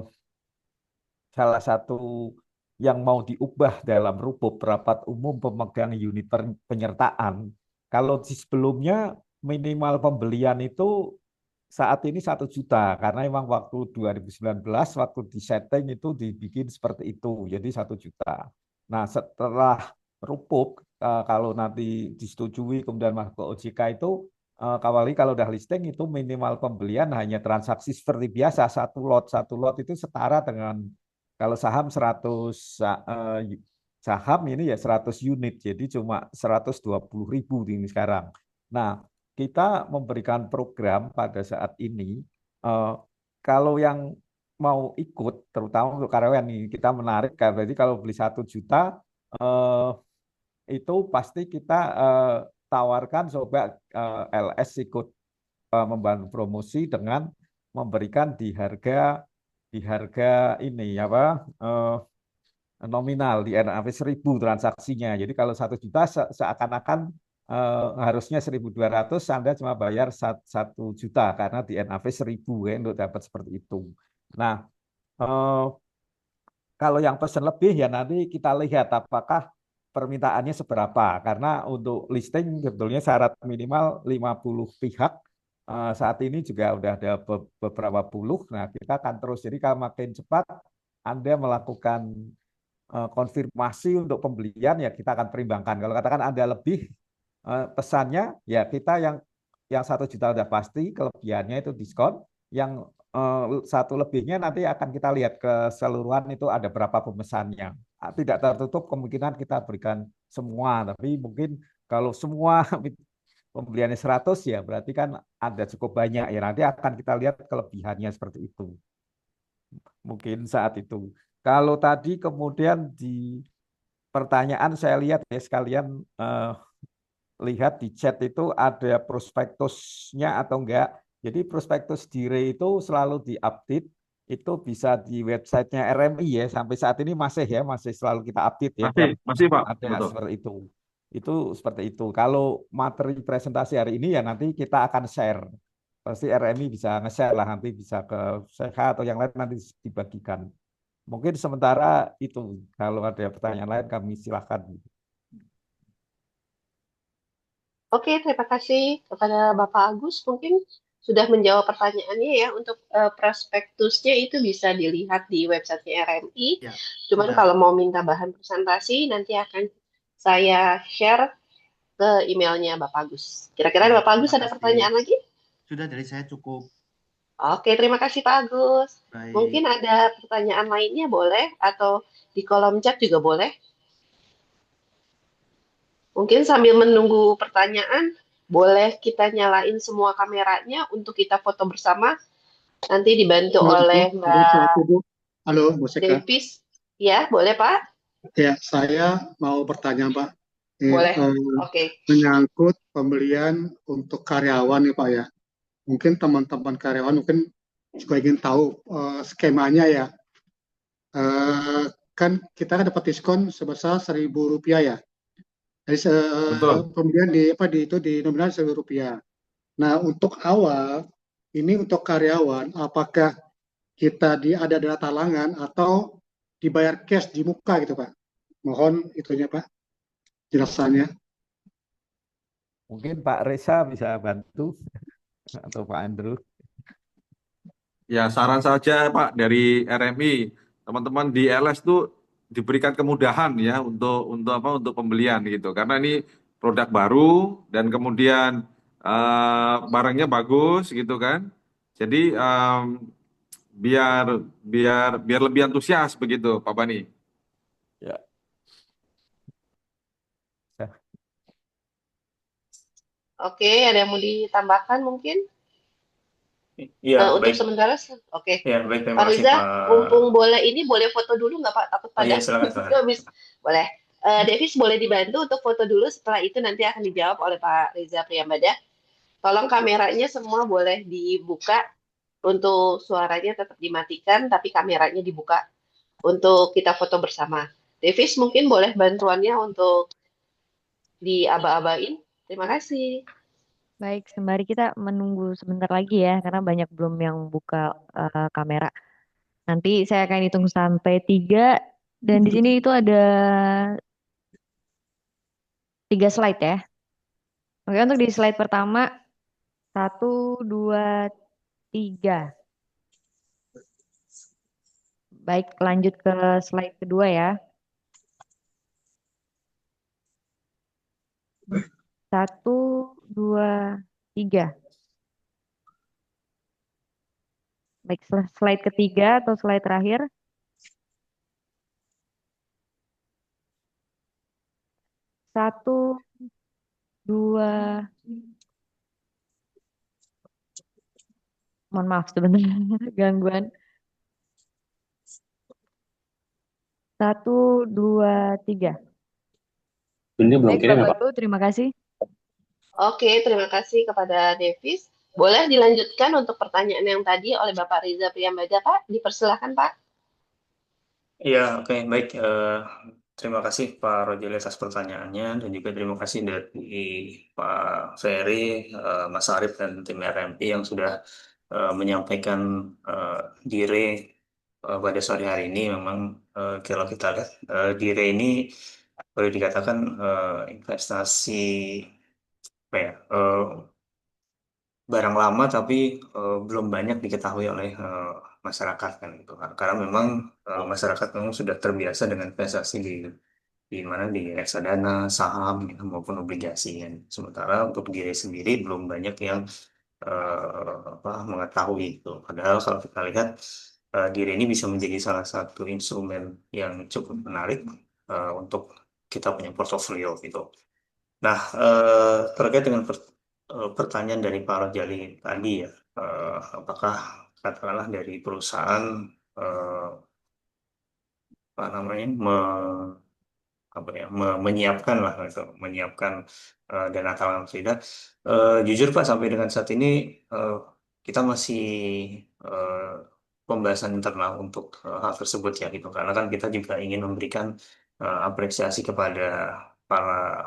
salah satu yang mau diubah dalam rupup rapat umum pemegang unit penyertaan. Kalau di sebelumnya minimal pembelian itu saat ini 1 juta karena memang waktu 2019 waktu disetting itu dibikin seperti itu, jadi 1 juta. Nah, setelah rupuk kalau nanti disetujui kemudian masuk ke OJK itu kawali kalau udah listing itu minimal pembelian hanya transaksi seperti biasa, satu lot itu setara dengan kalau saham 100 saham ini ya 100 unit, jadi cuma 120.000 ini sekarang. Nah, kita memberikan program pada saat ini, eh, kalau yang mau ikut, terutama untuk karyawan nih, kita menarik, berarti kalau beli 1 juta, eh, itu pasti kita tawarkan coba LS ikut membantu promosi dengan memberikan di harga ini apa eh, nominal di NAV 1.000 transaksinya. Jadi kalau 1 juta seakan-akan harusnya 1.200, Anda cuma bayar 1 juta karena di NAV 1.000 ya, untuk dapat seperti itu. Nah, eh, kalau yang pesan lebih ya nanti kita lihat apakah permintaannya seberapa. Karena untuk listing sebetulnya syarat minimal 50 pihak. Saat ini juga udah ada beberapa puluh. Nah, kita akan terus. Jadi kalau makin cepat Anda melakukan konfirmasi untuk pembelian, ya kita akan perimbangkan. Kalau katakan Anda lebih, pesannya ya kita yang 1 juta udah pasti, kelebihannya itu diskon. Yang satu lebihnya nanti akan kita lihat keseluruhan itu ada berapa pemesannya. Tidak tertutup kemungkinan kita berikan semua, tapi mungkin kalau semua pembeliannya 100 ya berarti kan ada cukup banyak ya, nanti akan kita lihat kelebihannya seperti itu. Mungkin saat itu. Kalau tadi kemudian di pertanyaan saya lihat ya sekalian, lihat di chat itu ada prospektusnya atau enggak. Jadi prospektus dire itu selalu diupdate, itu bisa di websitenya RMI ya. Sampai saat ini masih ya, masih selalu kita update ya, Masih, masih Pak, ada betul. seperti itu. Itu seperti itu. Kalau materi presentasi hari ini ya nanti kita akan share. Pasti RMI bisa nge-share lah, nanti bisa ke saya atau yang lain nanti dibagikan. Mungkin sementara itu, kalau ada pertanyaan lain kami silakan. Oke, terima kasih kepada Bapak Agus. Mungkin sudah menjawab pertanyaannya ya. Untuk prospektusnya itu bisa dilihat di websitenya RMI. Ya, Cuman sudah. kalau mau minta bahan presentasi, nanti akan saya share ke emailnya Bapak Agus. Kira-kira Baik, Bapak Agus terima ada kasih. pertanyaan lagi? Sudah dari saya cukup. Oke, terima kasih Pak Agus. Baik. Mungkin ada pertanyaan lainnya boleh, atau di kolom chat juga boleh. Mungkin sambil menunggu pertanyaan, boleh kita nyalain semua kameranya untuk kita foto bersama. Nanti dibantu Halo, oleh Bu. Mbak Bu. Halo, Bu Seka. Davis. Ya, boleh Pak? Ya, saya mau bertanya, Pak. Boleh. Oke. Menyangkut pembelian untuk karyawan nih, Pak ya. Mungkin teman-teman karyawan mungkin juga ingin tahu skemanya ya. Kan kita kan dapat diskon sebesar Rp1.000 ya. Jadi Betul. pembelian di nominal Rp1.000. Nah, untuk awal ini untuk karyawan, apakah kita ada dana talangan atau dibayar cash di muka gitu Pak? Mohon itunya Pak, jelasannya. Mungkin Pak Reza bisa bantu atau Pak Andrew. Ya, saran saja Pak dari RMI, teman-teman di LS tuh diberikan kemudahan ya untuk pembelian gitu. Karena ini produk baru dan kemudian barangnya bagus gitu kan. Jadi biar biar biar lebih antusias begitu Pak Bani. Ya. Oke, ada yang mau ditambahkan mungkin? Iya, Untuk baik. sementara, oke. Ya, baik. Pak Terima kasih, Riza, Pak. mumpung boleh foto dulu nggak Pak? Takut Oh iya, pada silakan, silakan. habis. Boleh. Davis boleh dibantu untuk foto dulu, setelah itu nanti akan dijawab oleh Pak Riza Priyambada. Tolong kameranya semua boleh dibuka, untuk suaranya tetap dimatikan, tapi kameranya dibuka untuk kita foto bersama. Davis mungkin boleh bantuannya untuk diaba-abain. Terima kasih. Baik, sembari kita menunggu sebentar lagi ya, karena banyak belum yang buka kamera. Nanti saya akan hitung sampai 3, dan di sini itu ada 3 slide ya. Oke, untuk di slide pertama, 1, 2, 3. Baik, lanjut ke slide kedua ya. 1, 2, 3. Baik, slide ketiga atau slide terakhir. 1, 2. Mohon maaf sebentar gangguan. 1, 2, 3. Ini belum Baik, kirim ya, Bapak Pak? Ibu, terima kasih. Oke, terima kasih kepada Davis. Boleh dilanjutkan untuk pertanyaan yang tadi oleh Bapak Riza Priyambada, Pak? Dipersilahkan, Pak. Iya, oke, baik. Terima kasih Pak Roger atas pertanyaannya dan juga terima kasih dari Pak Ferry, Mas Arief dan tim RMP yang sudah menyampaikan dire pada sore hari ini. Memang kalau kita lihat dire ini boleh dikatakan investasi apa ya, barang lama tapi belum banyak diketahui oleh masyarakat kan gitu kan. Karena memang masyarakat memang sudah terbiasa dengan investasi di mana di reksadana, saham gitu, maupun obligasi kan. Sementara untuk diri sendiri belum banyak yang mengetahui itu. Padahal kalau kita lihat diri ini bisa menjadi salah satu instrumen yang cukup menarik untuk kita punya portofolio gitu. Nah, terkait dengan pertanyaan dari Pak Rojali tadi ya, apakah katakanlah dari perusahaan eh, apa namanya menyiapkan lah gitu, menyiapkan dana talangan tidak. Jujur Pak, sampai dengan saat ini eh, kita masih eh, pembahasan internal untuk hal tersebut ya gitu, karena kan kita juga ingin memberikan apresiasi kepada para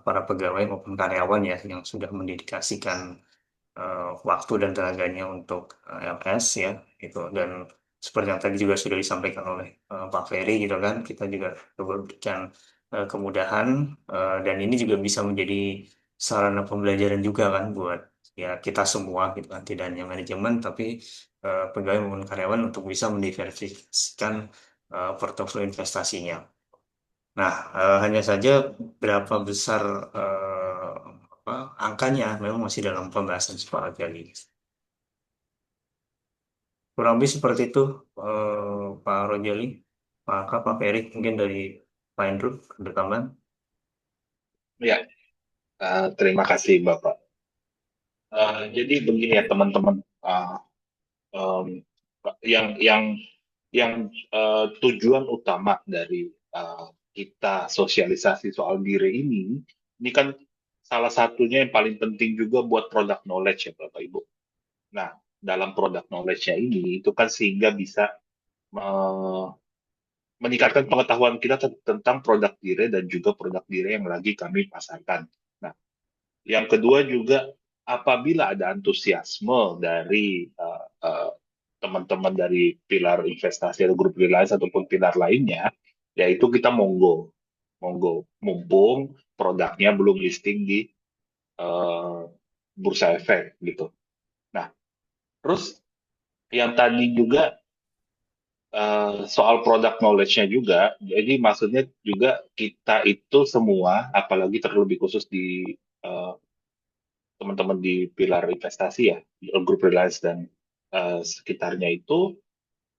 para pegawai maupun karyawan ya yang sudah mendedikasikan waktu dan tenaganya untuk LS ya gitu. Dan seperti yang tadi juga sudah disampaikan oleh Pak Ferry gitu kan, kita juga berikan kemudahan dan ini juga bisa menjadi sarana pembelajaran juga kan buat ya kita semua gitu kan, tidak hanya manajemen tapi pegawai maupun karyawan untuk bisa mendiversifikasikan portofolio investasinya. Nah, hanya saja berapa besar angkanya memang masih dalam pembahasan sepakat kali. Kurang lebih seperti itu, Pak Rojali, Pak Ferry, mungkin dari Pak Andrew, ada tambahan? Ya, terima kasih Bapak. Jadi begini ya teman-teman, em, yang tujuan utama dari kita sosialisasi soal diri ini kan salah satunya yang paling penting juga buat product knowledge ya Bapak Ibu. Nah, dalam product knowledge-nya ini itu kan sehingga bisa meningkatkan pengetahuan kita tentang produk diri dan juga produk diri yang lagi kami pasarkan. Nah, yang kedua juga apabila ada antusiasme dari teman-teman dari pilar investasi atau grup realize ataupun pilar lainnya, yaitu kita monggo, mumpung produknya belum listing di bursa efek gitu. Nah, terus yang tadi juga soal product knowledge-nya juga, jadi maksudnya juga kita itu semua, apalagi terlebih khusus di teman-teman di pilar investasi ya, grup Reliance dan sekitarnya itu,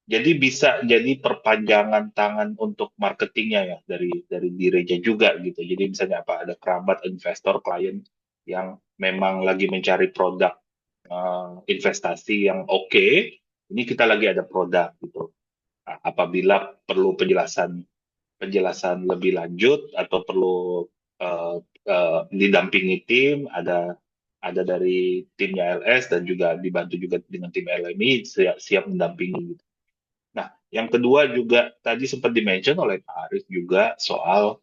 jadi bisa jadi perpanjangan tangan untuk marketingnya ya dari dirinya juga gitu. Jadi misalnya apa ada kerabat investor klien yang memang lagi mencari produk investasi yang oke, ini kita lagi ada produk gitu. Nah, apabila perlu penjelasan lebih lanjut atau perlu didampingi tim, ada dari timnya LS dan juga dibantu juga dengan tim LMI siap mendampingi gitu. Nah, yang kedua juga tadi sempat dimention oleh Pak Arief juga soal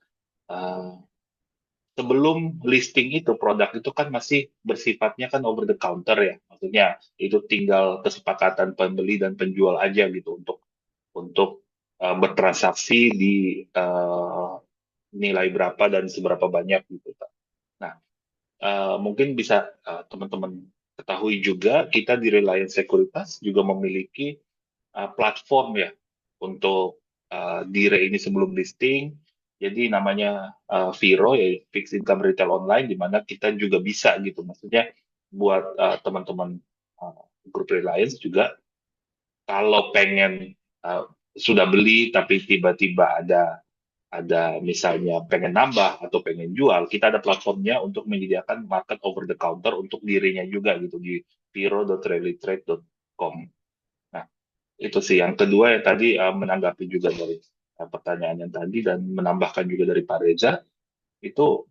sebelum listing itu produk itu kan masih bersifatnya kan over the counter ya, maksudnya itu tinggal kesepakatan pembeli dan penjual aja gitu untuk bertransaksi di nilai berapa dan seberapa banyak gitu. Nah, mungkin bisa teman-teman ketahui juga kita di Reliance Sekuritas juga memiliki platform ya untuk DIRE ini sebelum listing. Jadi namanya Viro ya, Fixed Income Retail Online, di mana kita juga bisa gitu. Maksudnya buat teman-teman grup Reliance juga, kalau pengen sudah beli tapi tiba-tiba ada misalnya pengen nambah atau pengen jual, kita ada platformnya untuk menyediakan market over the counter untuk dirinya juga gitu di viro.realitrade.com. Nah, itu sih yang kedua yang tadi menanggapi juga dari pertanyaan yang tadi dan menambahkan juga dari Pak Reza, itu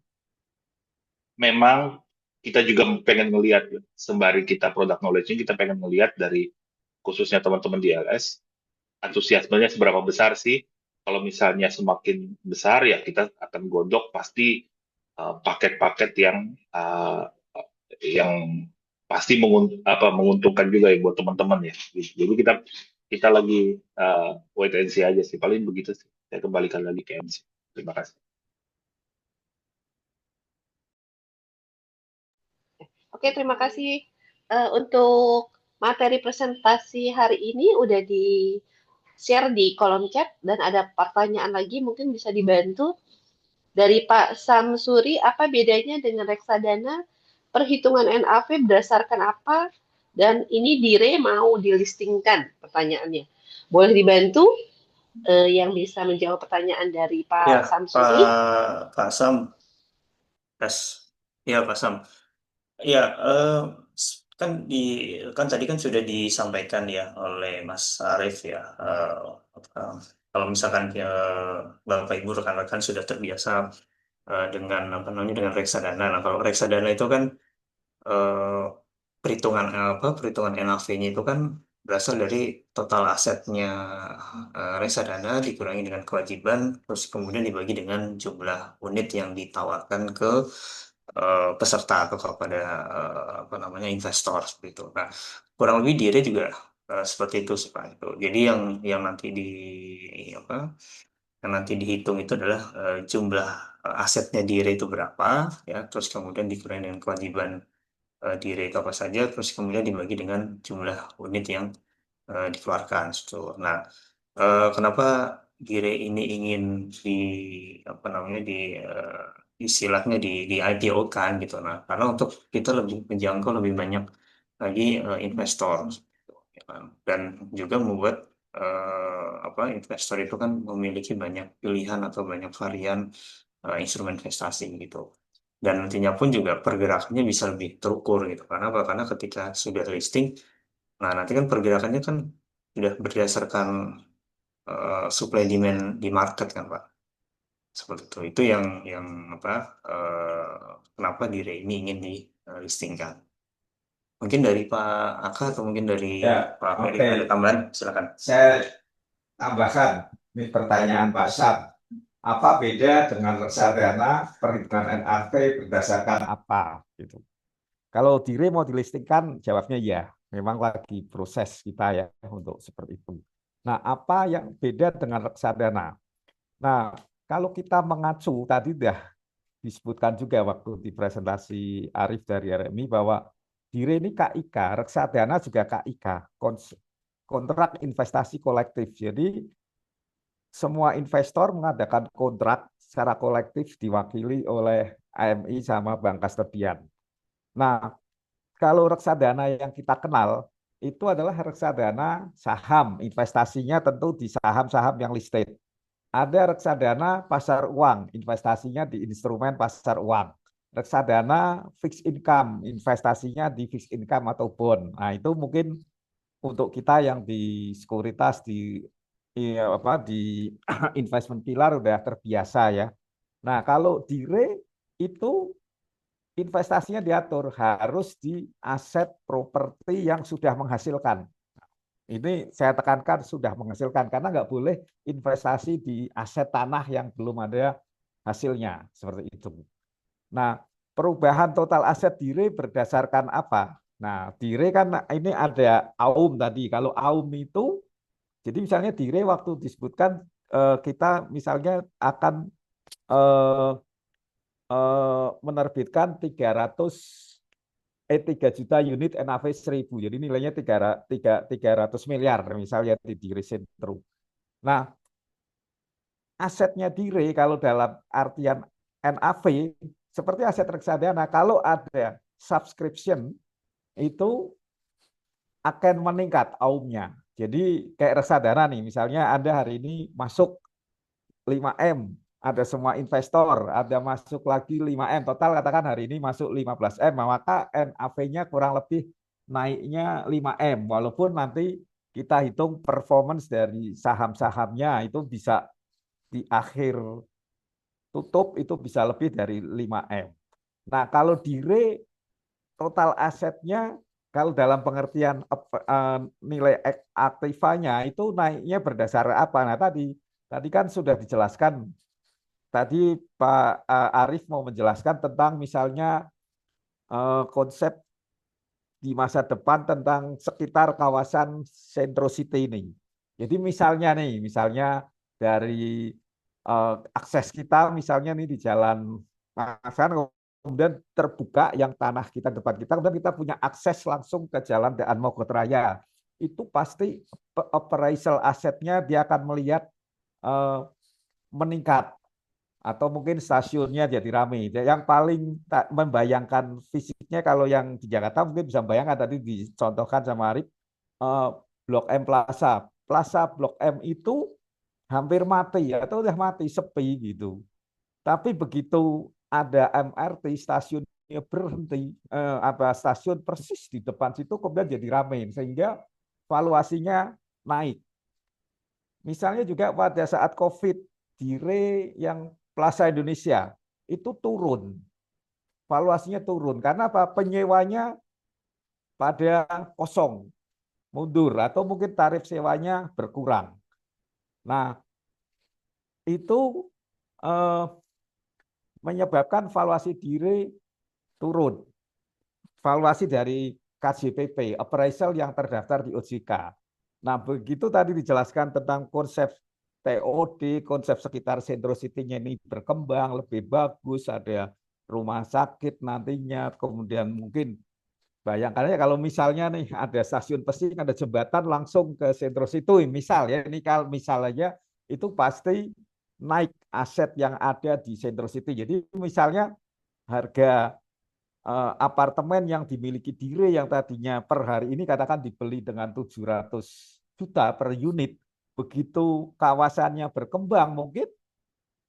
memang kita juga pengen ngelihat sembari kita product knowledge-nya, kita pengen ngelihat dari khususnya teman-teman di LS, antusiasmenya seberapa besar sih. Kalau misalnya semakin besar ya kita akan godok pasti paket-paket yang pasti menguntungkan juga ya buat teman-teman ya. Jadi kita lagi wait and see aja sih, paling begitu sih. Saya kembalikan lagi ke MC. Terima kasih. Oke, terima kasih. Untuk materi presentasi hari ini udah di-share di kolom chat dan ada pertanyaan lagi mungkin bisa dibantu. Dari Pak Samsuri, apa bedanya dengan reksadana? Perhitungan NAV berdasarkan apa? Dan ini DIRE mau dilistingkan? Pertanyaannya. Boleh dibantu yang bisa menjawab pertanyaan dari Pak Ya, Samsuri? Pak Sam, ya Pak Sam. Ya, kan tadi kan sudah disampaikan ya oleh Mas Arief ya. Kalau misalkan Bapak Ibu rekan-rekan sudah terbiasa dengan apa namanya dengan reksadana. Nah, kalau reksadana itu kan eh, perhitungan NAV-nya itu kan berasal dari total asetnya reksadana dikurangi dengan kewajiban, terus kemudian dibagi dengan jumlah unit yang ditawarkan ke peserta atau kepada apa namanya investor seperti itu. Nah, kurang lebih dia juga seperti itu sih Pak. Jadi yang nanti apa yang nanti dihitung itu adalah jumlah asetnya Dire itu berapa ya, terus kemudian dikurangi dengan kewajiban Dire itu apa saja, terus kemudian dibagi dengan jumlah unit yang dikeluarkan. Nah, kenapa Dire ini ingin di apa namanya istilahnya di IPO-kan gitu. Nah, karena untuk kita lebih menjangkau lebih banyak lagi investor gitu, ya kan. Dan juga membuat apa investor itu kan memiliki banyak pilihan atau banyak varian instrumen investasi gitu. Dan nantinya pun juga pergerakannya bisa lebih terukur gitu. Karena apa? Karena ketika sudah listing, nah nanti kan pergerakannya kan sudah berdasarkan supply demand di market kan Pak. Seperti itu. Itu yang apa? Kenapa Dire ini ingin di listingkan? Mungkin dari Pak Aka atau mungkin dari Ya, Pak Ferry oke. ada tambahan? Silakan. Saya tambahkan ini pertanyaan Pak Sam. Apa beda dengan reksadana perhitungan NAV berdasarkan apa? Gitu. Kalau Dire mau dilistingkan, jawabnya ya. Memang lagi proses kita ya untuk seperti itu. Nah, apa yang beda dengan reksadana? Nah, kalau kita mengacu, tadi sudah disebutkan juga waktu di presentasi Arief dari RMI bahwa Dire ini KIK, reksadana juga KIK, kontrak investasi kolektif. Jadi semua investor mengadakan kontrak secara kolektif diwakili oleh AMI sama Bank Kastedian. Nah, kalau reksadana yang kita kenal itu adalah reksadana saham, investasinya tentu di saham-saham yang listed. Ada reksadana pasar uang, investasinya di instrumen pasar uang. Reksadana fixed income, investasinya di fixed income atau bond. Nah, itu mungkin untuk kita yang di sekuritas di investment pilar udah terbiasa ya. Nah, kalau di RE itu investasinya diatur harus di aset properti yang sudah menghasilkan. Ini saya tekankan sudah menghasilkan karena nggak boleh investasi di aset tanah yang belum ada hasilnya seperti itu. Nah, perubahan total aset DIRE berdasarkan apa? Nah, DIRE kan ini ada AUM tadi. Kalau AUM itu, jadi misalnya DIRE waktu disebutkan kita misalnya akan menerbitkan 300 3 juta unit NAV 1000. Jadi nilainya 300 miliar misalnya di Resentro. Nah, asetnya Dire kalau dalam artian NAV seperti aset reksadana, kalau ada subscription itu akan meningkat AUM-nya. Jadi kayak reksadana nih, misalnya Anda hari ini masuk 5M, ada semua investor, ada masuk lagi 5M, total katakan hari ini masuk 15M, maka NAV-nya kurang lebih naiknya 5M, walaupun nanti kita hitung performance dari saham-sahamnya itu bisa di akhir tutup itu bisa lebih dari 5M. Nah, kalau Dire total asetnya kalau dalam pengertian nilai aktifanya itu naiknya berdasar apa? Nah, tadi kan sudah dijelaskan. Tadi Pak Arief mau menjelaskan tentang misalnya konsep di masa depan tentang sekitar kawasan Centro City ini. Jadi misalnya dari akses kita misalnya nih di Jalan Masan, kemudian terbuka yang tanah kita depan kita, kemudian kita punya akses langsung ke Jalan Daan Mogot Raya. Itu pasti appraisal asetnya dia akan melihat meningkat atau mungkin stasiunnya jadi ramai. Yang paling membayangkan fisiknya kalau yang di Jakarta mungkin bisa membayangkan tadi dicontohkan sama Arif, Blok M Plaza. Plaza Blok M itu hampir mati ya, atau udah mati sepi gitu. Tapi begitu ada MRT stasiunnya berhenti, stasiun persis di depan situ kemudian jadi ramai sehingga valuasinya naik. Misalnya juga pada saat COVID, Dire yang Plaza Indonesia itu turun, valuasinya turun karena apa? Penyewanya pada kosong, mundur atau mungkin tarif sewanya berkurang. Nah, itu menyebabkan valuasi Dire turun. Valuasi dari KJPP, appraisal yang terdaftar di OJK. Nah, begitu tadi dijelaskan tentang konsep TOD, konsep sekitar Centro City-nya ini berkembang lebih bagus, ada rumah sakit nantinya, kemudian mungkin bayangkan aja kalau misalnya nih ada stasiun pesing, ada jembatan langsung ke Centro City, misal ya, ini kalau misalnya itu pasti naik aset yang ada di Centro City. Jadi misalnya harga apartemen yang dimiliki Dire yang tadinya per hari ini katakan dibeli dengan 700 juta per unit, begitu kawasannya berkembang mungkin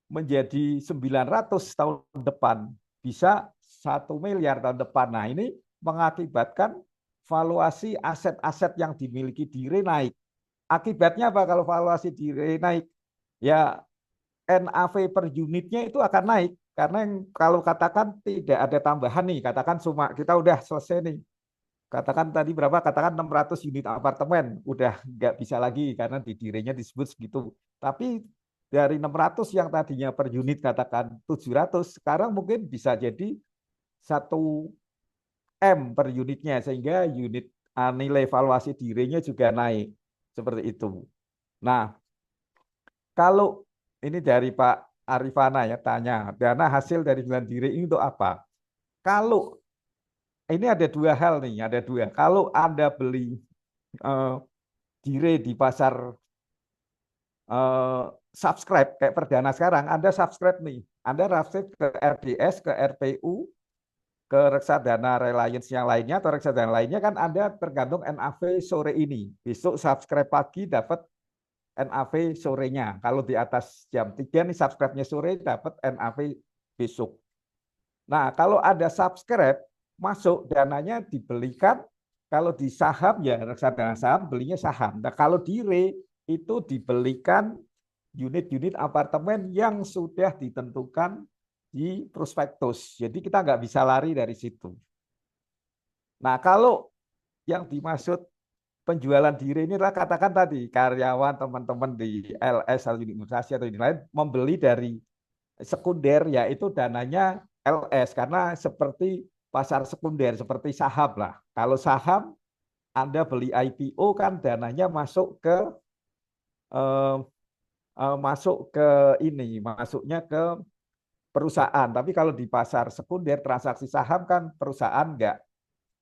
menjadi 900 tahun depan, bisa 1 miliar tahun depan. Nah, ini mengakibatkan valuasi aset-aset yang dimiliki Dire naik. Akibatnya apa kalau valuasi Dire naik? Ya NAV per unitnya itu akan naik. Karena kalau katakan tidak ada tambahan nih, katakan cuma kita udah selesai nih. Katakan tadi berapa? Katakan 600 unit apartemen, udah nggak bisa lagi karena di Direnya disebut segitu. Tapi dari 600 yang tadinya per unit katakan 700, sekarang mungkin bisa jadi 1M per unitnya, sehingga unit nilai valuasi Direnya juga naik. Seperti itu. Nah, kalau ini dari Pak Arifana ya tanya, dana hasil dari jualan Dire ini untuk apa? Kalau ini ada dua hal nih, ada dua. Kalau Anda beli Dire di pasar subscribe kayak Perdana sekarang, Anda subscribe nih, Anda subscribe ke RDS, ke RPU, ke reksadana Reliance yang lainnya atau reksadana lainnya kan Anda tergantung NAV sore ini. Besok subscribe pagi dapat NAV sorenya. Kalau di atas jam 3 nih subscribe-nya sore dapat NAV besok. Nah, kalau ada subscribe masuk dananya dibelikan, kalau di saham ya reksadana saham belinya saham. Nah, kalau Dire itu dibelikan unit-unit apartemen yang sudah ditentukan di prospektus. Jadi kita nggak bisa lari dari situ. Nah, kalau yang dimaksud penjualan Dire ini adalah katakan tadi karyawan teman-teman di LS atau universitas atau ini lain membeli dari sekunder, yaitu dananya LS karena seperti pasar sekunder seperti saham lah. Kalau saham Anda beli IPO kan dananya masuknya ke perusahaan. Tapi kalau di pasar sekunder transaksi saham kan perusahaan nggak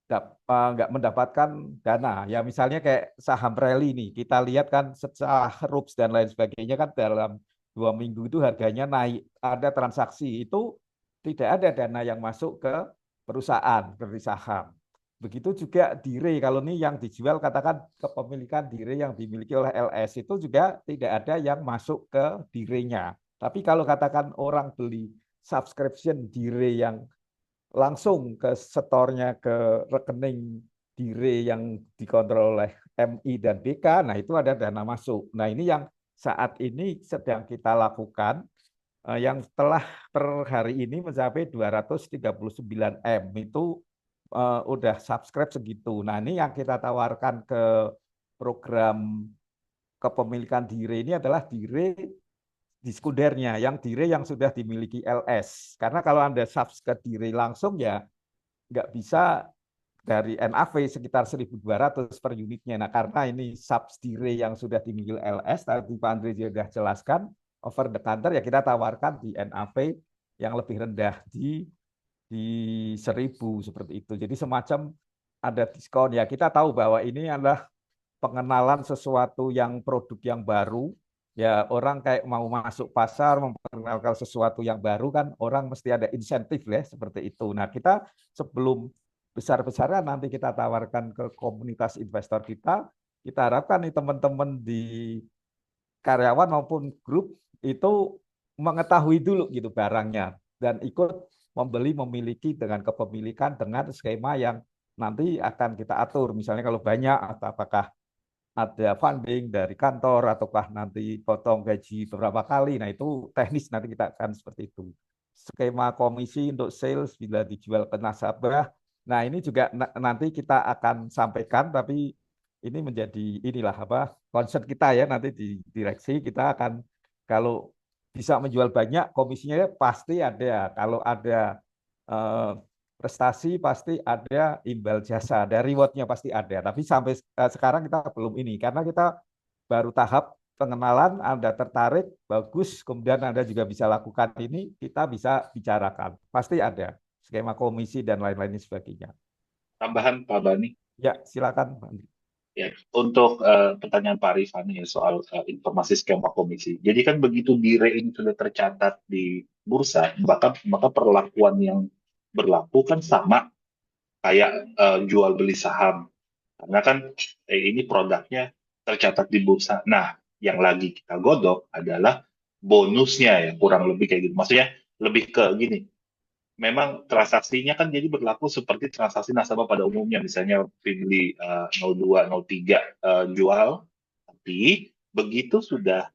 nggak mendapatkan dana. Ya misalnya kayak saham rally nih, kita lihat kan setelah RUPS dan lain sebagainya kan dalam 2 minggu itu harganya naik, ada transaksi itu tidak ada dana yang masuk ke perusahaan seperti saham. Begitu juga dire, kalau ini yang dijual katakan kepemilikan dire yang dimiliki oleh LS itu juga tidak ada yang masuk ke direnya. Tapi kalau katakan orang beli subscription dire yang langsung ke setornya ke rekening dire yang dikontrol oleh MI dan BK, nah itu ada dana masuk. Nah ini yang saat ini sedang kita lakukan, yang telah per hari ini mencapai 239 M itu udah subscribe segitu. Nah ini yang kita tawarkan ke program kepemilikan dire ini adalah dire di sekundernya, yang dire yang sudah dimiliki LS. Karena kalau Anda subscribe dire langsung ya nggak bisa dari NAV sekitar 1.200 per unitnya. Nah, karena ini subsdire yang sudah dimiliki LS, tadi Pak Andre sudah jelaskan, over the counter ya kita tawarkan di NAV yang lebih rendah di 1.000 seperti itu. Jadi semacam ada diskon ya. Kita tahu bahwa ini adalah pengenalan sesuatu yang produk yang baru. Ya orang kayak mau masuk pasar memperkenalkan sesuatu yang baru kan orang mesti ada insentif ya seperti itu. Nah kita sebelum besar-besaran nanti kita tawarkan ke komunitas investor kita harapkan nih teman-teman di karyawan maupun grup itu mengetahui dulu gitu barangnya dan ikut membeli memiliki dengan kepemilikan dengan skema yang nanti akan kita atur. Misalnya kalau banyak atau apakah ada funding dari kantor ataukah nanti potong gaji beberapa kali. Nah itu teknis nanti kita akan seperti itu. Skema komisi untuk sales bila dijual ke nasabah. Nah ini juga nanti kita akan sampaikan tapi ini menjadi inilah apa concern kita ya nanti di direksi kita akan kalau bisa menjual banyak komisinya pasti ada. Kalau ada eh, prestasi pasti ada imbal jasa, ada rewardnya pasti ada. Tapi sampai sekarang kita belum ini, karena kita baru tahap pengenalan, Anda tertarik, bagus, kemudian Anda juga bisa lakukan ini, kita bisa bicarakan. Pasti ada skema komisi dan lain-lain sebagainya. Tambahan Pak Bani. Ya, silakan. Ya, untuk pertanyaan Pak Rifani ya soal informasi skema komisi. Jadi kan begitu dire ini sudah tercatat di bursa, maka perlakuan yang berlaku kan sama kayak jual beli saham. Karena kan ini produknya tercatat di bursa. Nah, yang lagi kita godok adalah bonusnya ya, kurang lebih kayak gitu. Maksudnya lebih ke gini, memang transaksinya kan jadi berlaku seperti transaksi nasabah pada umumnya, misalnya beli 02, 03 jual, tapi begitu sudah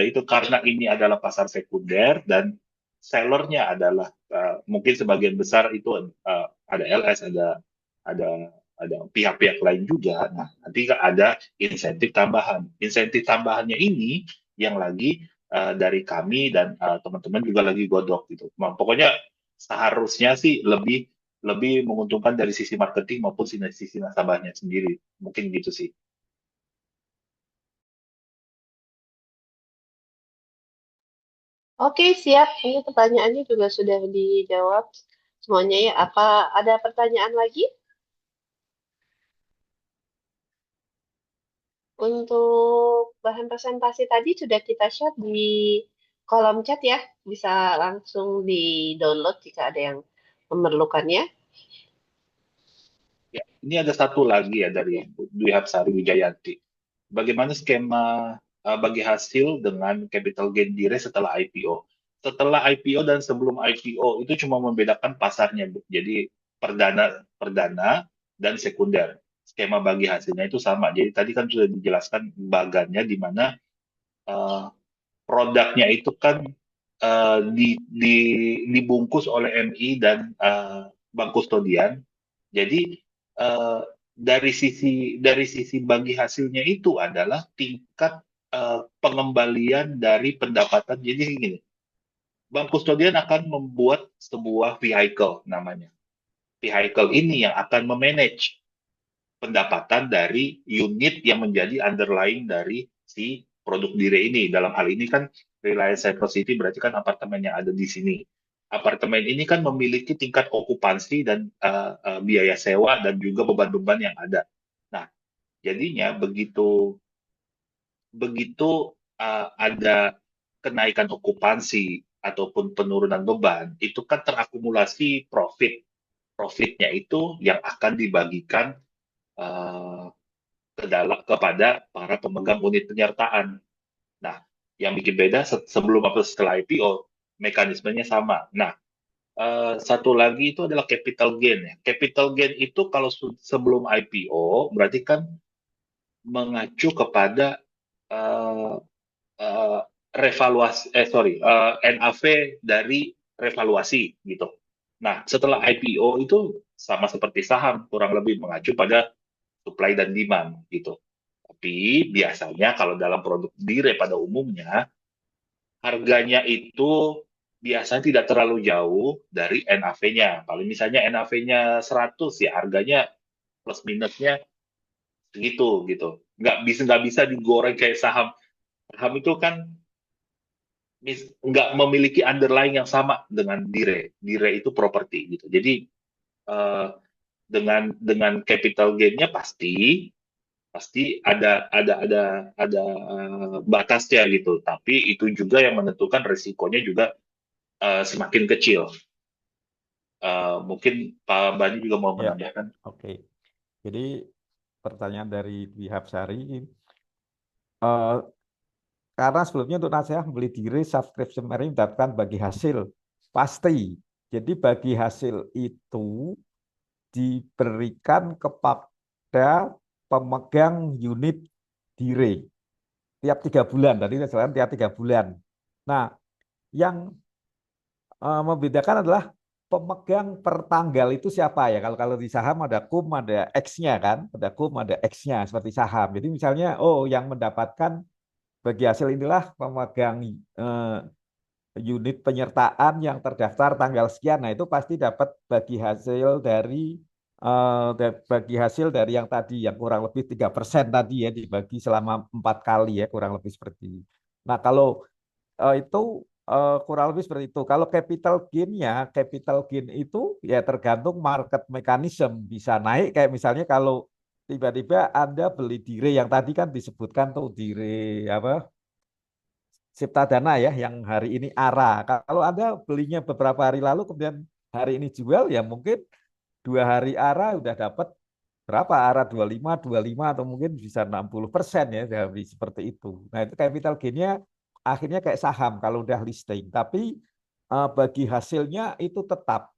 itu karena ini adalah pasar sekunder dan sellernya adalah mungkin sebagian besar itu ada LS, ada ada pihak-pihak lain juga. Nah, nanti ada insentif tambahan. Insentif tambahannya ini yang lagi dari kami dan teman-teman juga lagi godok gitu. Nah, pokoknya seharusnya sih lebih lebih menguntungkan dari sisi marketing maupun sisi nasabahnya sendiri. Mungkin gitu sih. Oke, siap. Ini pertanyaannya juga sudah dijawab semuanya ya. Apa ada pertanyaan lagi? Untuk bahan presentasi tadi sudah kita share di kolom chat ya. Bisa langsung di-download jika ada yang memerlukannya. Ya, ini ada satu lagi ya dari Dwi Hapsari Wijayanti. Bagaimana skema bagi hasil dengan capital gain dire setelah IPO? Setelah IPO dan sebelum IPO itu cuma membedakan pasarnya, Bu. Jadi perdana dan sekunder. Skema bagi hasilnya itu sama. Jadi tadi kan sudah dijelaskan bagannya di mana produknya itu kan dibungkus oleh MI dan bank kustodian. Jadi dari sisi bagi hasilnya itu adalah tingkat pengembalian dari pendapatan. Jadi gini, bank kustodian akan membuat sebuah vehicle namanya. Vehicle ini yang akan memanage pendapatan dari unit yang menjadi underlying dari si produk dire ini. Dalam hal ini kan Reliance Cyber City berarti kan apartemen yang ada di sini. apartemen ini kan memiliki tingkat okupansi dan biaya sewa dan juga beban-beban yang ada. Nah, jadinya begitu begitu ada kenaikan okupansi ataupun penurunan beban, itu kan terakumulasi profitnya itu yang akan dibagikan eh, kepada para pemegang unit penyertaan. Nah, yang bikin beda sebelum atau setelah IPO, mekanismenya sama. Nah, satu lagi itu adalah capital gain ya. Capital gain itu kalau sebelum IPO berarti kan mengacu kepada eh, eh, NAV dari revaluasi gitu. Nah, setelah IPO itu sama seperti saham, kurang lebih mengacu pada supply dan demand gitu. Tapi biasanya kalau dalam produk dire pada umumnya, harganya itu biasanya tidak terlalu jauh dari NAV-nya. Kalau misalnya NAV-nya 100 ya harganya plus minusnya segitu gitu. Nggak bisa digoreng kayak saham. Saham itu kan nggak memiliki underlying yang sama dengan dire. Dire itu properti gitu. Jadi eh, dengan capital gain-nya pasti pasti ada batasnya gitu. Tapi itu juga yang menentukan resikonya juga semakin kecil. Mungkin Pak Bani juga mau Ya, menambahkan. oke. Jadi pertanyaan dari Dwi Hapsari, eh, karena sebelumnya untuk nasihat beli diri subscription mari mendapatkan bagi hasil pasti. Jadi bagi hasil itu diberikan kepada pemegang unit dire tiap 3 bulan. Tadi saya jelaskan tiap 3 bulan. Nah, yang membedakan adalah pemegang per tanggal itu siapa ya? Kalau kalau di saham ada kum, ada X-nya kan, ada kum, ada X-nya seperti saham. Jadi misalnya, oh yang mendapatkan bagi hasil inilah pemegang unit penyertaan yang terdaftar tanggal sekian. Nah itu pasti dapat bagi hasil dari yang tadi yang kurang lebih 3% tadi ya dibagi selama 4 kali ya kurang lebih seperti ini. Nah kalau itu kurang lebih seperti itu. Kalau capital gain itu ya tergantung market mechanism. Bisa naik kayak misalnya kalau tiba-tiba Anda beli dire yang tadi kan disebutkan tuh dire apa Ciptadana ya yang hari ini ARA. Kalau Anda belinya beberapa hari lalu kemudian hari ini jual ya mungkin 2 hari ARA udah dapat berapa ARA 25 atau mungkin bisa 60% ya dari seperti itu. Nah itu capital gain-nya akhirnya kayak saham kalau udah listing. Tapi bagi hasilnya itu tetap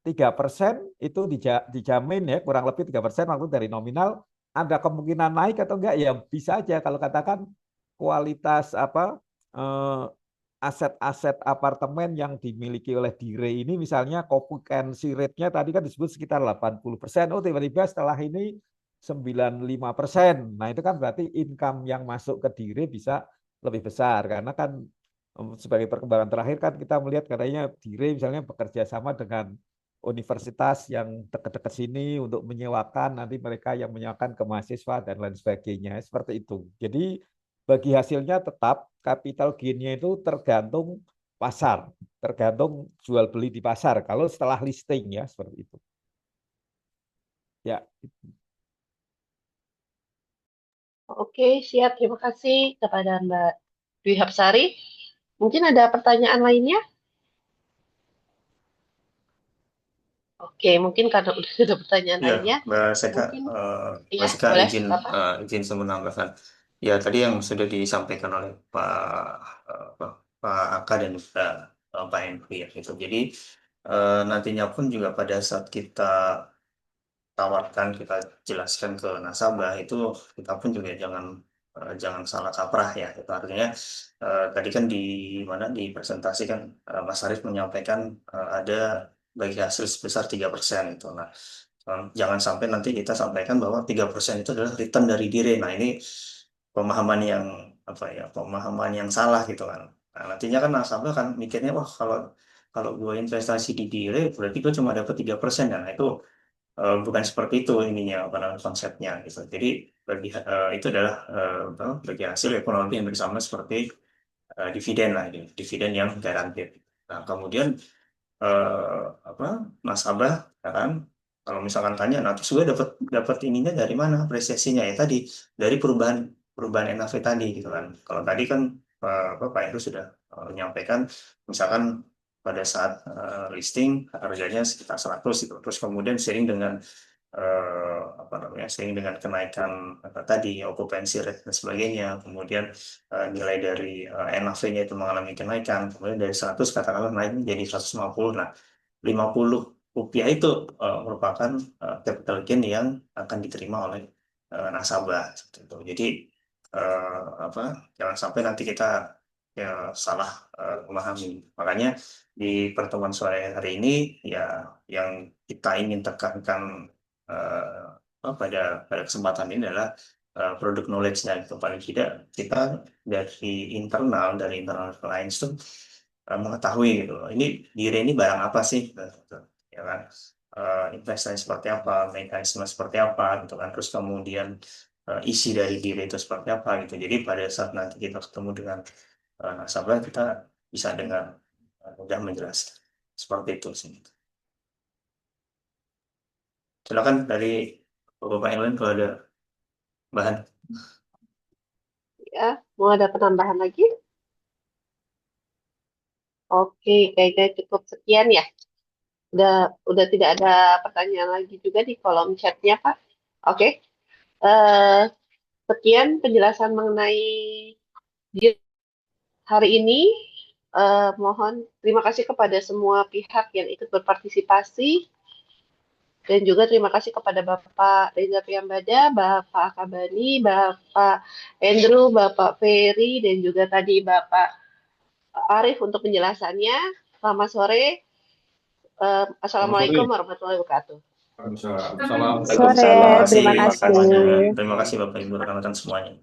3% itu dijamin ya kurang lebih 3% waktu dari nominal. Ada kemungkinan naik atau enggak ya bisa aja kalau katakan kualitas apa eh, aset-aset apartemen yang dimiliki oleh Dire ini misalnya occupancy rate-nya tadi kan disebut sekitar 80%. Oh tiba-tiba setelah ini 95%. Nah itu kan berarti income yang masuk ke Dire bisa lebih besar karena kan sebagai perkembangan terakhir kan kita melihat katanya Dire misalnya bekerja sama dengan universitas yang dekat-dekat sini untuk menyewakan nanti mereka yang menyewakan ke mahasiswa dan lain sebagainya seperti itu. Jadi bagi hasilnya tetap capital gain-nya itu tergantung pasar, tergantung jual beli di pasar. Kalau setelah listing ya seperti itu. Ya, Oke, siap. Terima kasih kepada Mbak Dwi Hapsari. Mungkin ada pertanyaan lainnya? Oke, mungkin karena udah ada pertanyaan Ya, lainnya, Mbak Seka, mungkin ya boleh, Bapak. izin saya menambahkan. Ya, tadi yang sudah disampaikan oleh Pak Aka dan juga Pak Henry ya, gitu. Jadi nantinya pun juga pada saat kita tawarkan, kita jelaskan ke nasabah itu kita pun juga jangan salah kaprah ya. Itu artinya tadi kan di presentasi kan Mas Arief menyampaikan ada bagi hasil sebesar 3% itu. Nah, jangan sampai nanti kita sampaikan bahwa 3% itu adalah return dari diri. Nah, ini pemahaman yang apa ya, pemahaman yang salah gitu kan. Nah, nantinya kan nasabah kan mikirnya wah kalau kalau gue investasi di diri berarti gue cuma dapat 3%. Nah, itu bukan seperti itu ininya apa namanya konsepnya gitu. Jadi itu adalah bagi hasil ekonomi yang bersama seperti dividen lah, gitu. Dividen yang garantir. Nah, kemudian nasabah, ya kan? Kalau misalkan tanya, nah terus gue dapat ininya dari mana apresiasinya ya tadi dari perubahan NAV tadi gitu kan. Kalau tadi kan Pak Heru sudah menyampaikan, misalkan pada saat listing harganya sekitar 100 gitu. Terus kemudian seiring dengan seiring dengan kenaikan tadi occupancy rate dan sebagainya, kemudian nilai dari NAV-nya itu mengalami kenaikan, kemudian dari 100 katakanlah naik menjadi 150. Nah, 50 rupiah itu merupakan capital gain yang akan diterima oleh nasabah seperti itu. Jadi jangan sampai nanti kita ya salah memahami. Makanya di pertemuan sore hari ini ya yang kita ingin tekankan pada kesempatan ini adalah produk knowledge-nya itu. Paling tidak kita dari internal clients itu mengetahui gitu loh. Diri ini barang apa sih gitu, ya kan. Investasi seperti apa, mekanisme seperti apa gitu kan. Terus kemudian isi dari diri itu seperti apa gitu. Jadi pada saat nanti kita ketemu dengan nasabah, kita bisa dengan mudah menjelaskan seperti itu sih. Silakan dari Bapak yang lain kalau ada bahan. Ya, mau ada penambahan lagi? Oke, kayaknya cukup sekian ya. Udah tidak ada pertanyaan lagi juga di kolom chatnya, Pak. Oke. Eh, Sekian penjelasan mengenai JIT hari ini. Mohon terima kasih kepada semua pihak yang ikut berpartisipasi, dan juga terima kasih kepada Bapak Reza Priyambada, Bapak Akabani, Bapak Andrew, Bapak Ferry, dan juga tadi Bapak Arif untuk penjelasannya. Selamat sore. Assalamualaikum warahmatullahi wabarakatuh. Waalaikumsalam. Sore, Terima kasih terima kasih. semuanya. Terima kasih Bapak Ibu rekan-rekan semuanya.